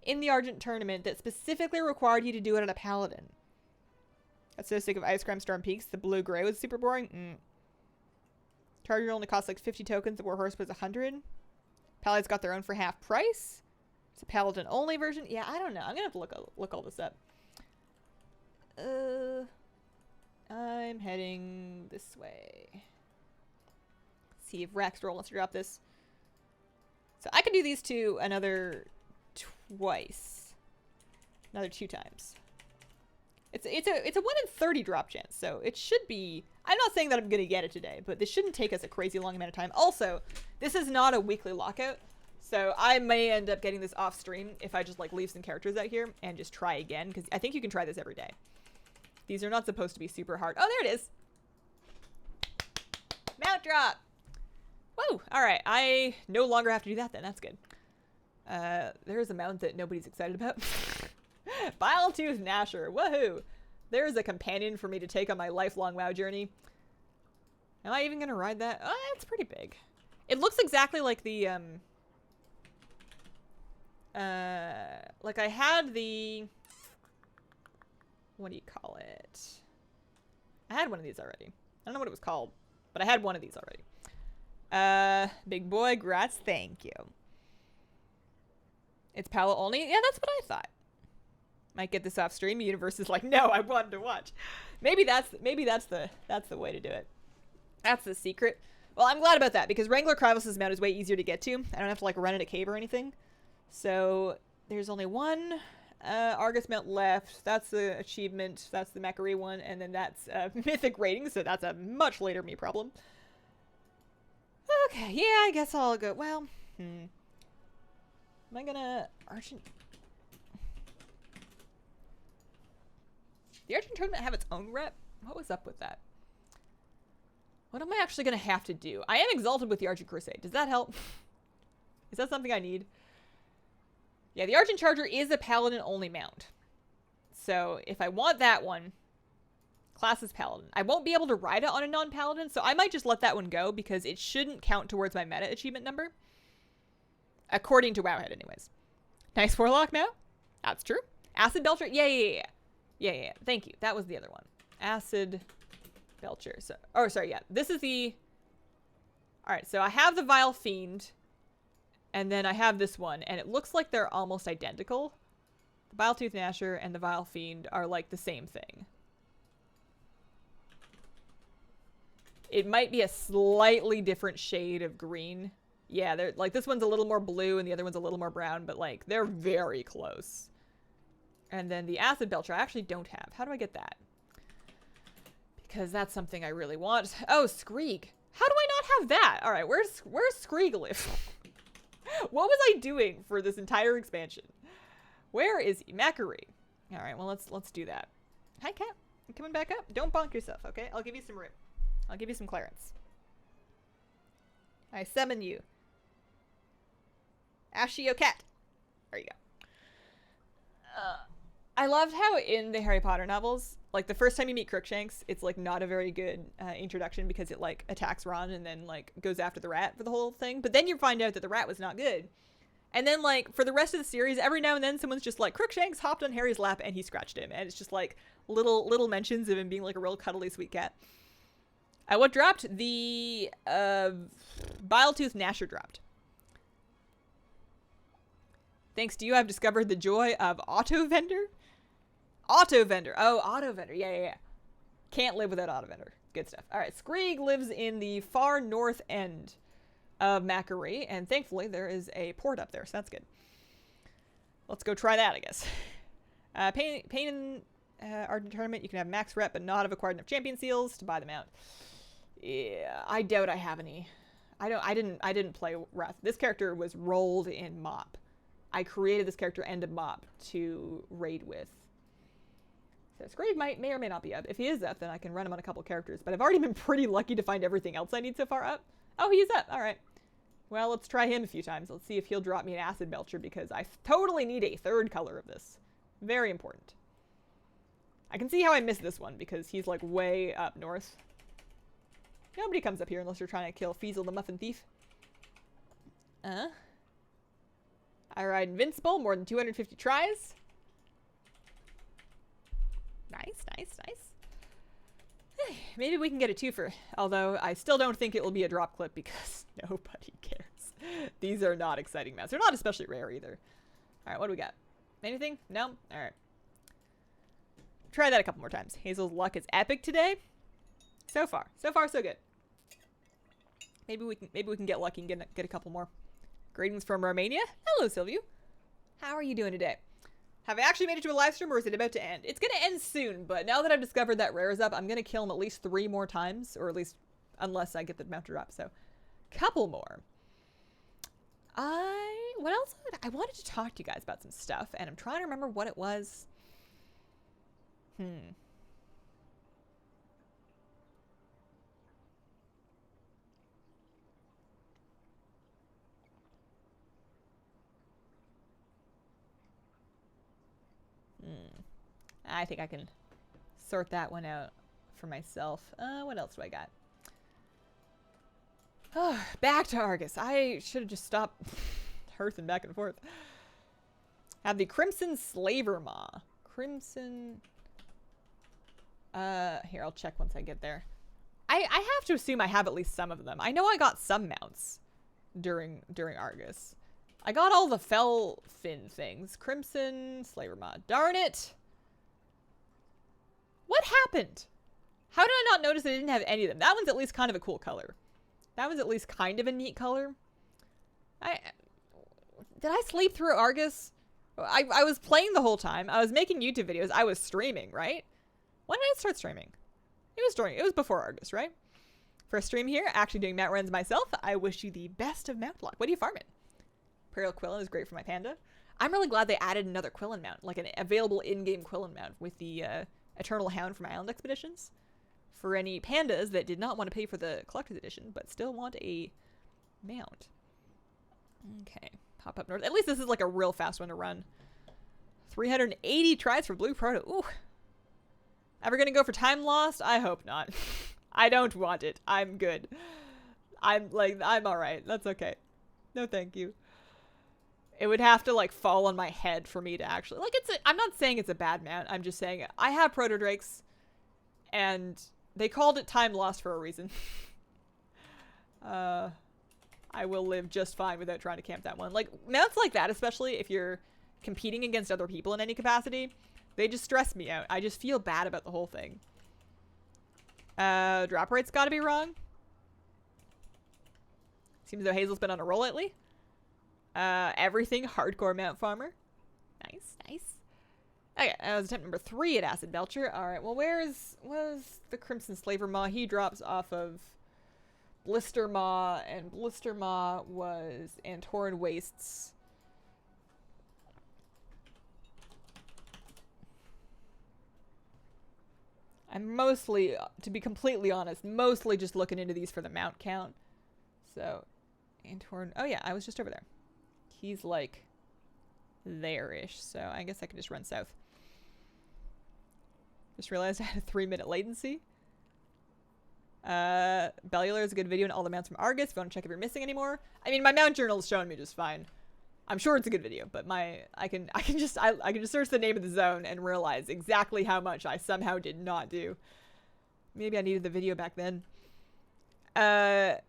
in the Argent tournament that specifically required you to do it on a paladin. I'm so sick of Ice Crime Storm Peaks. The blue-gray was super boring. Charger only costs like 50 tokens. The Warhorse was 100. Paladins got their own for half price. It's a paladin-only version. Yeah, I don't know. I'm gonna have to look all this up. I'm heading this way. See if Raxroll wants to drop this. So I could do these two another twice. Another 2 times. It's a 1 in 30 drop chance, so it should be... I'm not saying that I'm gonna get it today, but this shouldn't take us a crazy long amount of time. Also, this is not a weekly lockout, so I may end up getting this off stream if I just like leave some characters out here and just try again, because I think you can try this every day. These are not supposed to be super hard. Oh, there it is! Mount drop! Whoa! Alright, I no longer have to do that then. That's good. There's a mount that nobody's excited about. Biletooth Gnasher. Woohoo! There's a companion for me to take on my lifelong WoW journey. Am I even gonna ride that? Oh, it's pretty big. It looks exactly like the, like I had the... What do you call it? I had one of these already. I don't know what it was called, but I had one of these already. Big boy, grats, thank you. It's Palo only? Yeah, that's what I thought. Might get this off stream. Universe is like, no, I wanted to watch. Maybe that's the way to do it. That's the secret. Well, I'm glad about that because Wrangler Krivos' mount is way easier to get to. I don't have to like run in a cave or anything. So there's only one Argus mount left. That's the achievement. That's the Macquarie one, and then that's mythic rating. So that's a much later me problem. Okay, yeah, I guess I'll go. Well, am I gonna Argent? The Argent tournament have its own rep? What was up with that? What am I actually gonna have to do? I am exalted with the Argent Crusade. Does that help? Is that something I need? Yeah, the Argent Charger is a Paladin only mount. So if I want that one, class is Paladin. I won't be able to ride it on a non-Paladin, so I might just let that one go because it shouldn't count towards my meta achievement number. According to Wowhead anyways. Nice Warlock mount? That's true. Acid Belcher? Yeah. Yeah. Thank you. That was the other one. Acid Belcher. So, oh, sorry, yeah. This is the... Alright, so I have the Vile Fiend, and then I have this one, and it looks like they're almost identical. The Biletooth Gnasher and the Vile Fiend are like the same thing. It might be a slightly different shade of green. Yeah, they're like this one's a little more blue and the other one's a little more brown, but like they're very close. And then the Acid Belcher I actually don't have. How do I get that? Because that's something I really want. Oh, Skreeg. How do I not have that? All right, where's Skreeg live? What was I doing for this entire expansion? Where is he? Macquarie. All right, well let's do that. Hi, Cat. You coming back up? Don't bonk yourself, okay? I'll give you some room. I'll give you some clearance. I summon you. Ashio Cat. There you go. I loved how in the Harry Potter novels, like the first time you meet Crookshanks, it's like not a very good introduction because it like attacks Ron and then like goes after the rat for the whole thing. But then you find out that the rat was not good. And then like for the rest of the series, every now and then someone's just like, Crookshanks hopped on Harry's lap and he scratched him. And it's just like little mentions of him being like a real cuddly sweet cat. What dropped? The Biletooth Gnasher dropped. Thanks to you, I've discovered the joy of Auto Vendor. Auto Vendor. Oh, Auto Vendor. Yeah. Can't live without Auto Vendor. Good stuff. All right, Skreeg lives in the far north end of Macquarie, and thankfully there is a port up there, so that's good. Let's go try that, I guess. Pain in Ardent Tournament, you can have max rep, but not have acquired enough champion seals to buy them out. Yeah, I doubt I have any. I didn't play Wrath. This character was rolled in MOP. I created this character end of MOP to raid with. So Skreeg may or may not be up. If he is up, then I can run him on a couple characters. But I've already been pretty lucky to find everything else I need so far up. Oh, he is up. All right. Well, let's try him a few times. Let's see if he'll drop me an Acid Belcher, because I totally need a third color of this. Very important. I can see how I missed this one, because he's like way up north. Nobody comes up here unless you're trying to kill Feasel the Muffin Thief. I ride Invincible, more than 250 tries. Nice. Maybe we can get a twofer, although I still don't think it will be a drop clip because nobody cares. These are not exciting mounts. They're not especially rare either. All right, what do we got? Anything? No? All right. Try that a couple more times. Hazel's luck is epic today. So far, so good. Maybe we can get lucky and get a couple more. Greetings from Romania. Hello, Sylvia. How are you doing today? Have I actually made it to a live stream, or is it about to end? It's going to end soon, but now that I've discovered that Rare is up, I'm going to kill him at least 3 more times, or at least unless I get the mount to drop. So, couple more. What else? I wanted to talk to you guys about some stuff, and I'm trying to remember what it was. I think I can sort that one out for myself. What else do I got? Oh, back to Argus. I should have just stopped hearthing back and forth. Have the Crimson Slaver Maw. Crimson... here, I'll check once I get there. I have to assume I have at least some of them. I know I got some mounts during Argus. I got all the Fell Fin things. Crimson Slaver Maw. Darn it! What happened? How did I not notice I didn't have any of them? That one's at least kind of a cool color. That was at least kind of a neat color. Did I sleep through Argus? I was playing the whole time. I was making YouTube videos. I was streaming, right? When did I start streaming? It was before Argus, right? First stream here, actually doing mount runs myself. I wish you the best of mount luck. What are you farming? Imperial Quillen is great for my panda. I'm really glad they added another Quillen mount, like an available in-game Quillen mount with the Eternal Hound from my island expeditions. For any pandas that did not want to pay for the collector's edition, but still want a mount. Okay, pop up north. At least this is like a real fast one to run. 380 tries for Blue Proto. Ooh. Ever gonna go for time lost? I hope not. I don't want it. I'm good. I'm alright. That's okay. No thank you. It would have to like fall on my head for me to actually like I'm not saying it's a bad mount. I'm just saying I have Proto Drakes and they called it time lost for a reason. I will live just fine without trying to camp that one. Like mounts like that, especially if you're competing against other people in any capacity, they just stress me out. I just feel bad about the whole thing. Drop rate's gotta be wrong. Seems as though Hazel's been on a roll lately. Everything hardcore mount farmer. Nice. Okay, that was attempt number 3 at Acid Belcher. Alright, well was the Crimson Slaver Maw? He drops off of Blister Maw, and Blister Maw was Antoran Wastes. I'm mostly, to be completely honest, mostly just looking into these for the mount count. So, Antoran, oh yeah, I was just over there. He's like there-ish, so I guess I could just run south. Just realized I had a 3-minute latency. Bellular is a good video and all the mounts from Argus if you want to check if you're missing anymore. I mean, my mount journal is showing me just fine. I'm sure it's a good video, but I can just search the name of the zone and realize exactly how much I somehow did not do. Maybe I needed the video back then. I'm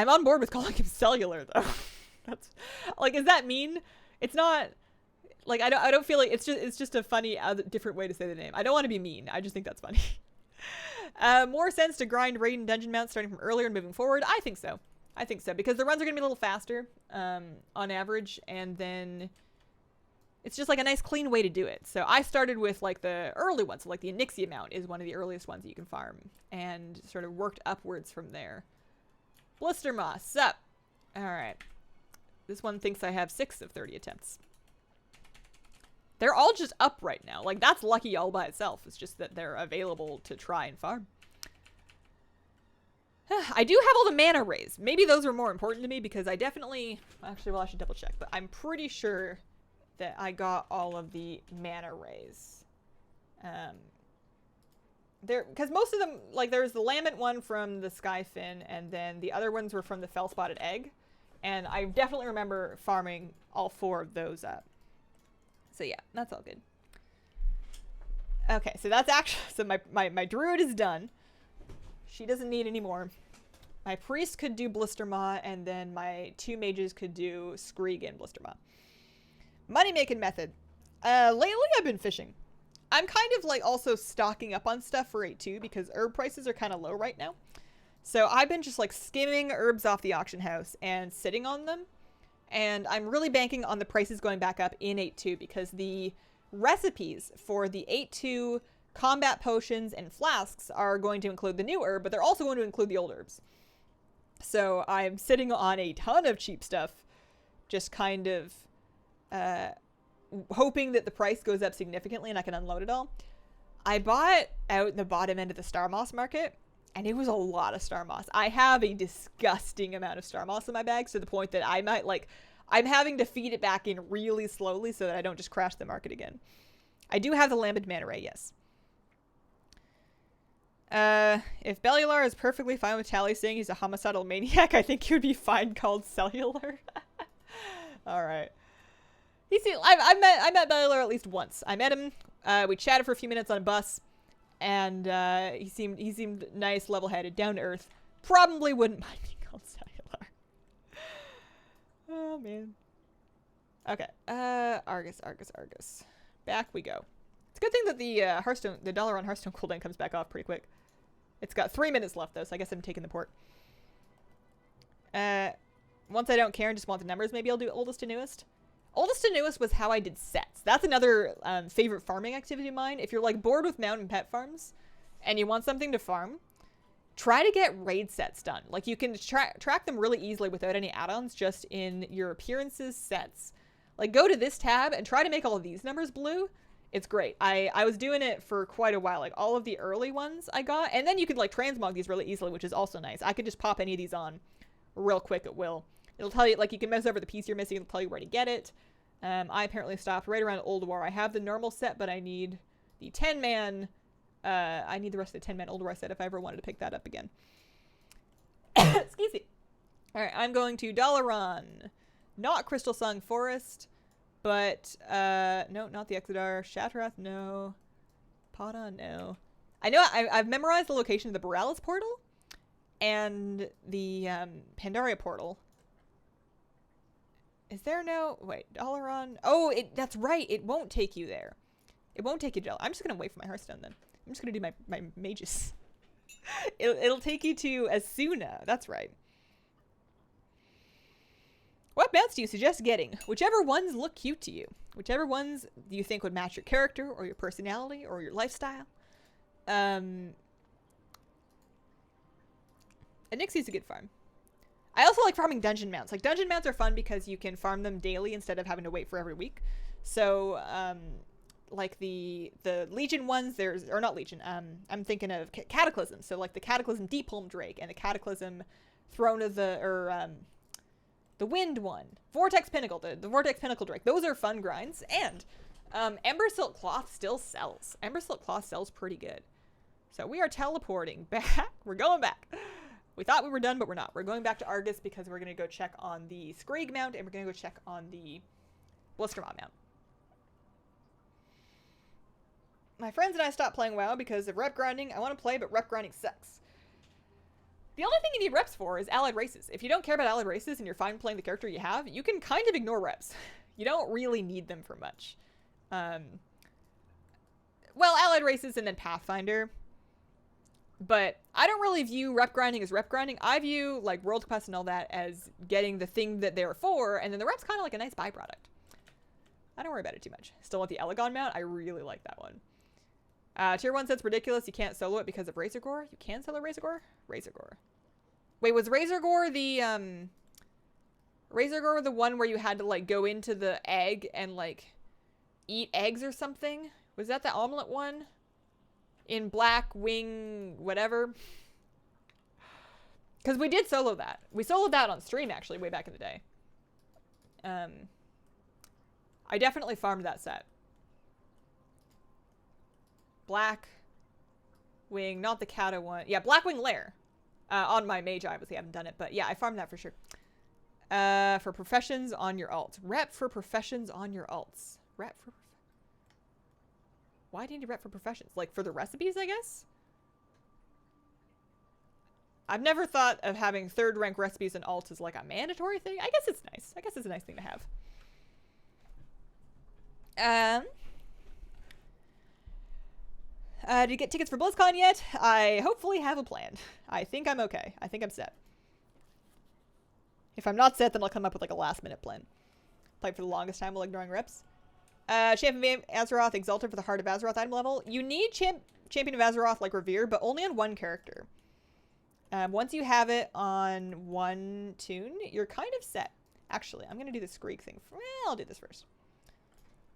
on board with calling him cellular though. That's like, is that mean? It's not like, I don't feel like it's just a funny different way to say the name. I don't want to be mean. I just think that's funny. More sense to grind raid and dungeon mounts starting from earlier and moving forward. I think so. Because the runs are going to be a little faster on average, and then it's just like a nice clean way to do it. So I started with like the early ones, so like the Onyxia mount is one of the earliest ones that you can farm, and sort of worked upwards from there. Blister Moss, sup? Alright. This one thinks I have 6 of 30 attempts. They're all just up right now. Like, that's lucky all by itself. It's just that they're available to try and farm. I do have all the mana rays. Maybe those are more important to me because I definitely... Actually, well, I should double check. But I'm pretty sure that I got all of the mana rays. Because most of them... Like, there's the Lament one from the Skyfin, and then the other ones were from the Fell-Spotted Egg. And I definitely remember farming all 4 of those up. So yeah, that's all good. Okay, so that's actually... So my druid is done. She doesn't need any more. My priest could do Blister Maw, and then my 2 mages could do Skreeg and Blister Maw. Money-making method. Lately I've been fishing. I'm kind of like also stocking up on stuff for 8-2 because herb prices are kind of low right now. So I've been just like skimming herbs off the auction house and sitting on them. And I'm really banking on the prices going back up in 8-2 because the recipes for the 8-2 combat potions and flasks are going to include the new herb, but they're also going to include the old herbs. So I'm sitting on a ton of cheap stuff, just kind of hoping that the price goes up significantly and I can unload it all. I bought out the bottom end of the Star Moss market, and it was a lot of Star Moss. I have a disgusting amount of Star Moss in my bags to the point that I might I'm having to feed it back in really slowly so that I don't just crash the market again. I do have the Lambent Mana Ray, yes. If Bellular is perfectly fine with Tally saying he's a homicidal maniac, I think he would be fine called cellular. Alright. I met Bellular at least once. I met him, we chatted for a few minutes on a bus, and he seemed nice, level-headed, down to earth. Probably wouldn't mind being called cellular. Oh man. Okay. Argus. Back we go. It's a good thing that the dollar on Hearthstone cooldown comes back off pretty quick. It's got 3 minutes left though, so I guess I'm taking the port. Once I don't care and just want the numbers, maybe I'll do oldest to newest. Oldest to newest was how I did sets. That's another favorite farming activity of mine. If you're like bored with mountain pet farms and you want something to farm, try to get raid sets done. Like you can track them really easily without any add-ons, just in your appearances sets. Like go to this tab and try to make all of these numbers blue. It's great. I was doing it for quite a while, like all of the early ones I got, and then you could like transmog these really easily, which is also nice. I could just pop any of these on real quick at will. It'll tell you, like, you can mouse over the piece you're missing, it'll tell you where to get it. I apparently stopped right around Old War. I have the normal set, but I need the 10-man, I need the rest of the 10-man Old War set if I ever wanted to pick that up again. Excuse me. Alright, I'm going to Dalaran. Not Crystal Song Forest, but, no, not the Exodar. Shattrath, no. Pada, no. I know I've memorized the location of the Borealis portal and the Pandaria portal. Is there no... Wait, Dalaran... Oh, that's right. It won't take you there. It won't take you to... I'm just going to wait for my Hearthstone then. I'm just going to do my mages. It'll take you to Asuna. That's right. What mounts do you suggest getting? Whichever ones look cute to you. Whichever ones you think would match your character or your personality or your lifestyle. Onyxia's a good farm. I also like farming dungeon mounts. Like, dungeon mounts are fun because you can farm them daily instead of having to wait for every week. So, like the Legion ones, or not Legion, I'm thinking of Cataclysm. So, like the Cataclysm Deepholm Drake and the Cataclysm Throne of the Wind one. Vortex Pinnacle, the Vortex Pinnacle Drake. Those are fun grinds. And Ember Silk Cloth still sells. Ember Silk Cloth sells pretty good. So we are teleporting back. We're going back. We thought we were done, but we're not. We're going back to Argus because we're going to go check on the Screag mount, and we're going to go check on the Blistermont mount. My friends and I stopped playing WoW because of rep grinding. I want to play, but rep grinding sucks. The only thing you need reps for is allied races. If you don't care about allied races and you're fine playing the character you have, you can kind of ignore reps. You don't really need them for much. Well, allied races and then Pathfinder. But I don't really view rep grinding as rep grinding. I view, like, World Quest and all that as getting the thing that they're for, and then the rep's kind of like a nice byproduct. I don't worry about it too much. Still want the Elegon mount. I really like that one. Tier 1 set's ridiculous. You can't solo it because of Razor Gore. You can solo Razor Gore? Razor Gore. Wait, was Razor Gore the, Razor Gore the one where you had to, like, go into the egg and, like, eat eggs or something? Was that the omelet one? In Black Wing whatever? Because we did solo that. We soloed that on stream, actually, way back in the day. I definitely farmed that set. Black Wing, not the Kata one. Yeah, Black Wing Lair. On my mage, I obviously haven't done it, but yeah, I farmed that for sure. For professions on your alt. Rep for professions on your alts. Rep for... Why do you need to rep for professions? Like, for the recipes, I guess? I've never thought of having 3rd rank recipes in alt as, like, a mandatory thing. I guess it's nice. I guess it's a nice thing to have. Did you get tickets for BlizzCon yet? I hopefully have a plan. I think I'm okay. I think I'm set. If I'm not set, then I'll come up with, like, a last-minute plan. Play for the longest time while ignoring reps. Champion of Azeroth, Exalted for the Heart of Azeroth item level. You need Champion of Azeroth, like Revere, but only on one character. Once you have it on one tune, you're kind of set. Actually, I'm going to do the Screag thing. Well, I'll do this first.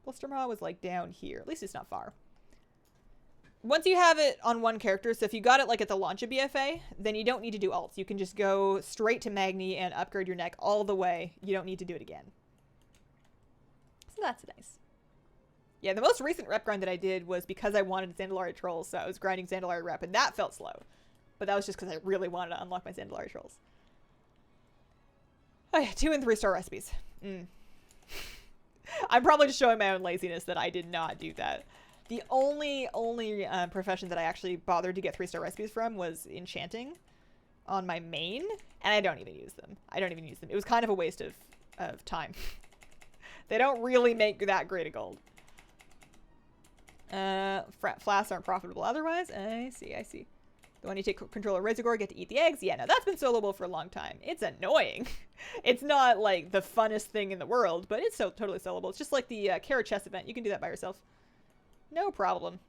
Blistermaw was, like, down here. At least it's not far. Once you have it on one character, so if you got it, like, at the launch of BFA, then you don't need to do alts. You can just go straight to Magni and upgrade your neck all the way. You don't need to do it again. So that's nice. Yeah, the most recent rep grind that I did was because I wanted Zandalari Trolls, so I was grinding Zandalari rep, and that felt slow. But that was just because I really wanted to unlock my Zandalari Trolls. Oh yeah, 2 and 3 star recipes. I'm probably just showing my own laziness that I did not do that. The only profession that I actually bothered to get 3-star recipes from was enchanting on my main, and I don't even use them. It was kind of a waste of time. They don't really make that great of gold. Flasks aren't profitable otherwise. I see. The one you take control of Razor Gore, get to eat the eggs. Yeah, no, that's been soloable for a long time. It's annoying. It's not, like, the funnest thing in the world, but it's so totally soloable. It's just like the Kara chess event. You can do that by yourself. No problem.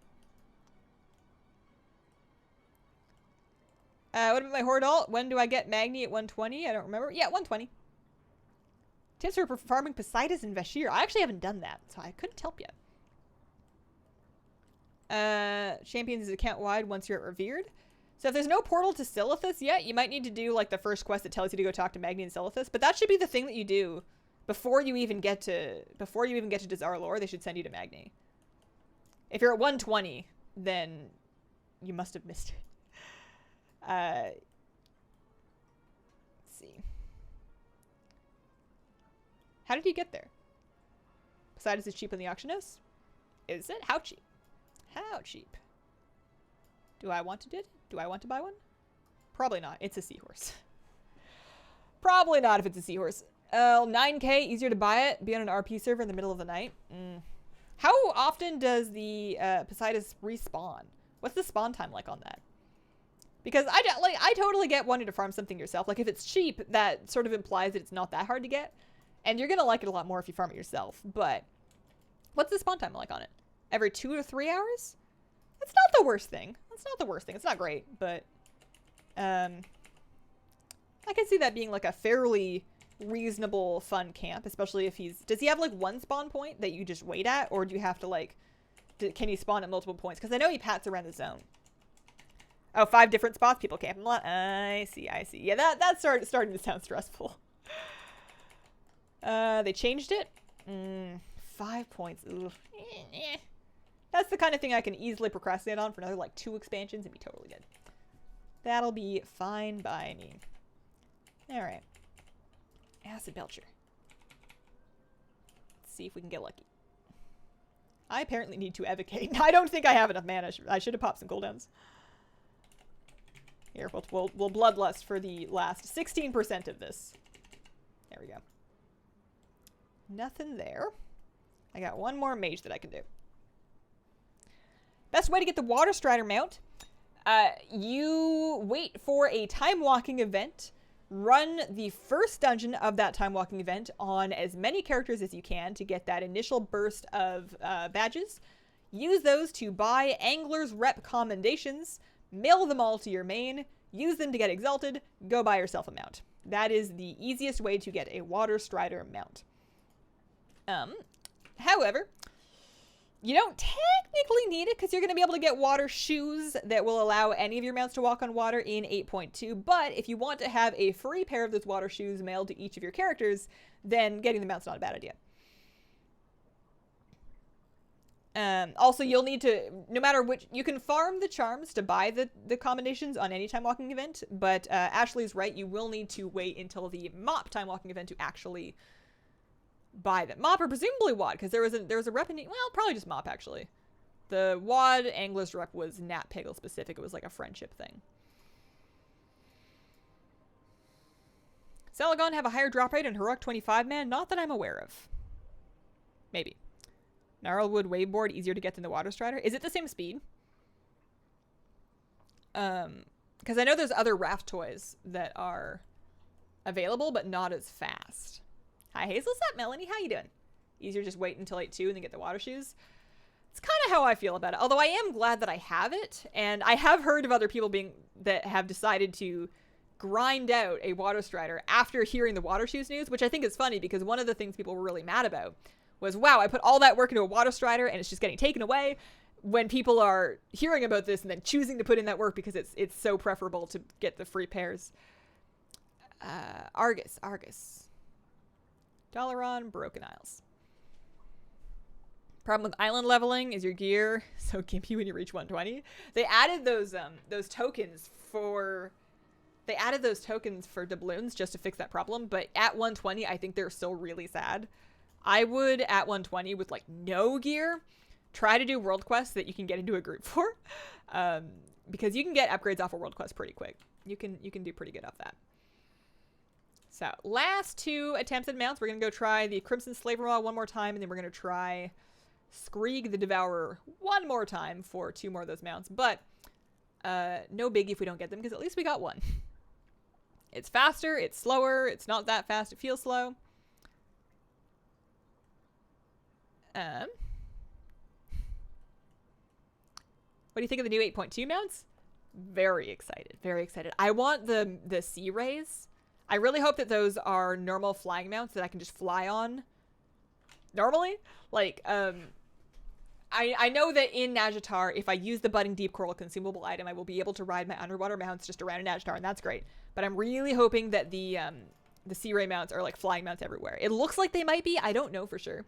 What about my Horde alt? When do I get Magni at 120? I don't remember. Yeah, 120. Tips for farming Poseidus and Vashir. I actually haven't done that, so I couldn't help yet. Champions is account-wide once you're at Revered. So if there's no portal to Silithus yet, you might need to do, like, the first quest that tells you to go talk to Magni and Silithus. But that should be the thing that you do before you even get to Dazar Lore. They should send you to Magni. If you're at 120, then you must have missed it. Let's see. How did you get there? Poseidus is cheap on the auction house? Is it? How cheap? How cheap? Do I want to do it? Do I want to buy one? Probably not. It's a seahorse. Probably not if it's a seahorse. 9K, easier to buy it. Be on an RP server in the middle of the night. How often does the Poseidus respawn? What's the spawn time like on that? Because I totally get wanting to farm something yourself. Like, if it's cheap, that sort of implies that it's not that hard to get. And you're going to like it a lot more if you farm it yourself. But what's the spawn time like on it? Every 2 to 3 hours? It's not the worst thing. It's not great, but I can see that being like a fairly reasonable fun camp, especially if does he have like one spawn point that you just wait at, or do you have to like, can he spawn at multiple points? Because I know he pats around the zone. Oh, 5 different spots, people camp him a lot. I see. Yeah, that's starting to sound stressful. They changed it? 5 points. Ugh. That's the kind of thing I can easily procrastinate on for another like 2 expansions and be totally good. That'll be fine by me. Alright. Acid Belcher. Let's see if we can get lucky. I apparently need to evocate. I don't think I have enough mana. I should have popped some cooldowns. Here, we'll Bloodlust for the last 16% of this. There we go. Nothing there. I got one more mage that I can do. Best way to get the Water Strider mount. You wait for a time walking event. Run the first dungeon of that time walking event on as many characters as you can to get that initial burst of badges. Use those to buy Angler's Rep commendations. Mail them all to your main. Use them to get exalted. Go buy yourself a mount. That is the easiest way to get a Water Strider mount. However, you don't technically need it because you're going to be able to get water shoes that will allow any of your mounts to walk on water in 8.2. But if you want to have a free pair of those water shoes mailed to each of your characters, then getting the mount's not a bad idea. Also, you'll need to, no matter which, you can farm the charms to buy the commendations on any time walking event, but Ashley's right, you will need to wait until the mop time walking event to actually buy them. Mop or presumably WoD, because there was a rep in, well, probably just Mop actually. The WoD Angler's rep was Nat Piggle specific. It was like a friendship thing. Celagon have a higher drop rate in Heroic 25 man? Not that I'm aware of. Maybe. Gnarlwood Waveboard easier to get than the Water Strider. Is it the same speed? Because I know there's other raft toys that are available, but not as fast. Hi, Hazel. What's up, Melanie? How you doing? Easier just wait until 8.2 and then get the water shoes. It's kind of how I feel about it. Although I am glad that I have it, and I have heard of other people that have decided to grind out a Water Strider after hearing the water shoes news, which I think is funny because one of the things people were really mad about was, wow, I put all that work into a Water Strider and it's just getting taken away, when people are hearing about this and then choosing to put in that work because it's so preferable to get the free pairs. Argus. Dalaran, Broken Isles. Problem with island leveling is your gear so gimpy when you reach 120. They added those tokens for doubloons just to fix that problem, but at 120 I think they're still really sad. I would, at 120 with like no gear, try to do world quests that you can get into a group for, because you can get upgrades off a world quest pretty quick. You can do pretty good off that. So last 2 attempts at mounts. We're gonna go try the Crimson Slaver Maw one more time, and then we're gonna try Skreeg the Devourer one more time for 2 more of those mounts. But no biggie if we don't get them, because at least we got one. It's faster, it's slower, it's not that fast, it feels slow. What do you think of the new 8.2 mounts? Very excited. Very excited. I want the Sea Rays. I really hope that those are normal flying mounts that I can just fly on normally. Like, I know that in Najatar, if I use the Budding Deep Coral consumable item, I will be able to ride my underwater mounts just around in Najatar, and that's great. But I'm really hoping that the Sea Ray mounts are like flying mounts everywhere. It looks like they might be. I don't know for sure.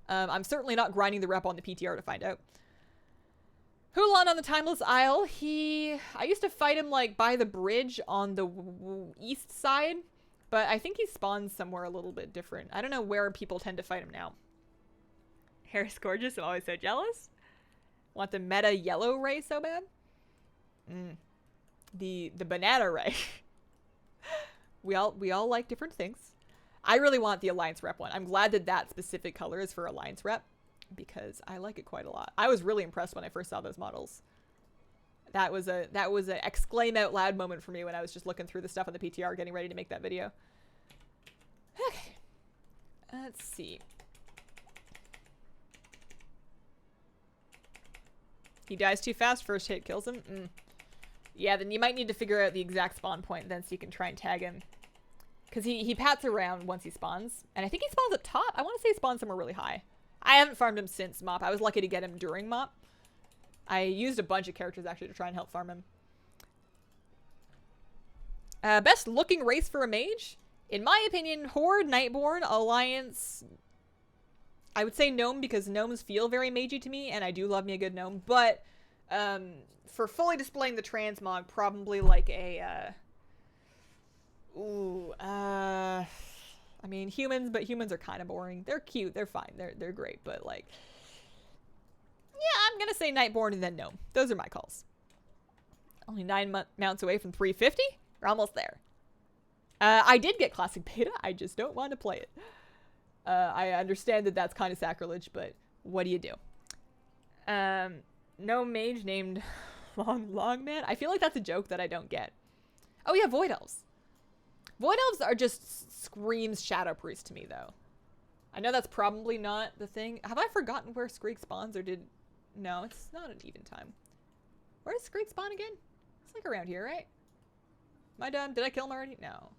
I'm certainly not grinding the rep on the PTR to find out. Hulan on the Timeless Isle. I used to fight him like by the bridge on the east side, but I think he spawns somewhere a little bit different. I don't know where people tend to fight him now. Hair is gorgeous. I'm always so jealous. Want the meta yellow ray so bad. The banana ray. we all like different things. I really want the Alliance rep one. I'm glad that that specific color is for Alliance rep, because I like it quite a lot. I was really impressed when I first saw those models. That was a exclaim out loud moment for me when I was just looking through the stuff on the PTR getting ready to make that video. Okay. Let's see. He dies too fast, first hit kills him. Yeah, then you might need to figure out the exact spawn point then so you can try and tag him. Because he pats around once he spawns. And I think he spawns up top. I want to say he spawns somewhere really high. I haven't farmed him since Mop. I was lucky to get him during Mop. I used a bunch of characters actually to try and help farm him. Best looking race for a mage? In my opinion, Horde, Nightborn, Alliance, I would say gnome because gnomes feel very magey to me, and I do love me a good gnome. But for fully displaying the transmog, probably like a I mean humans, but humans are kind of boring. They're cute, they're fine, they're great, but like, yeah, I'm gonna say Nightborn and then gnome. Those are my calls. Only 9 mounts away from 350. We're almost there. I did get classic beta. I just don't want to play it. I understand that that's kind of sacrilege, but what do you do? No mage named Long Man. I feel like that's a joke that I don't get. Oh yeah, Void Elves. Void Elves are just screams Shadow Priest to me, though. I know that's probably not the thing. Have I forgotten where Skreek spawns, or did... No, it's not an even time. Where does Skreek spawn again? It's like around here, right? Am I done? Did I kill him already? No.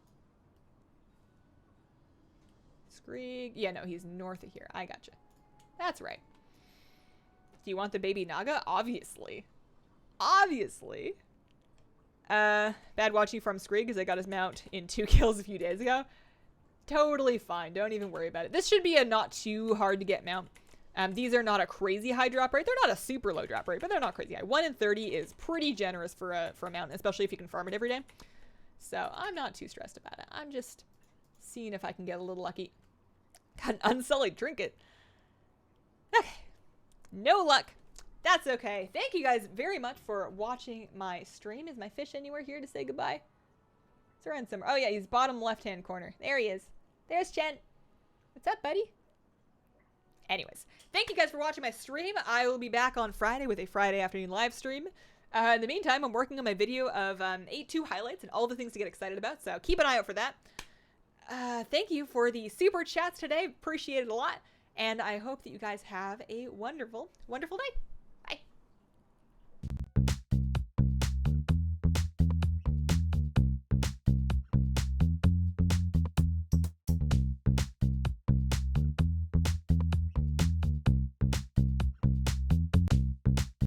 Skreek... Yeah, no, he's north of here. I gotcha. That's right. Do you want the baby Naga? Obviously. Obviously. Bad watching from Skreek because I got his mount in 2 kills a few days ago. Totally fine. Don't even worry about it. This should be a not too hard to get mount. These are not a crazy high drop rate. They're not a super low drop rate, but they're not crazy high. 1 in 30 is pretty generous for a mount, especially if you can farm it every day. So I'm not too stressed about it. I'm just seeing if I can get a little lucky. Got an unsullied trinket. Okay. No luck. That's okay. Thank you guys very much for watching my stream. Is my fish anywhere here to say goodbye? He's around somewhere. Oh yeah, he's bottom left-hand corner. There he is. There's Chen. What's up, buddy? Anyways, thank you guys for watching my stream. I will be back on Friday with a Friday afternoon live stream. In the meantime, I'm working on my video of 8-2 highlights and all the things to get excited about, so keep an eye out for that. Thank you for the super chats today. Appreciate it a lot. And I hope that you guys have a wonderful, wonderful day.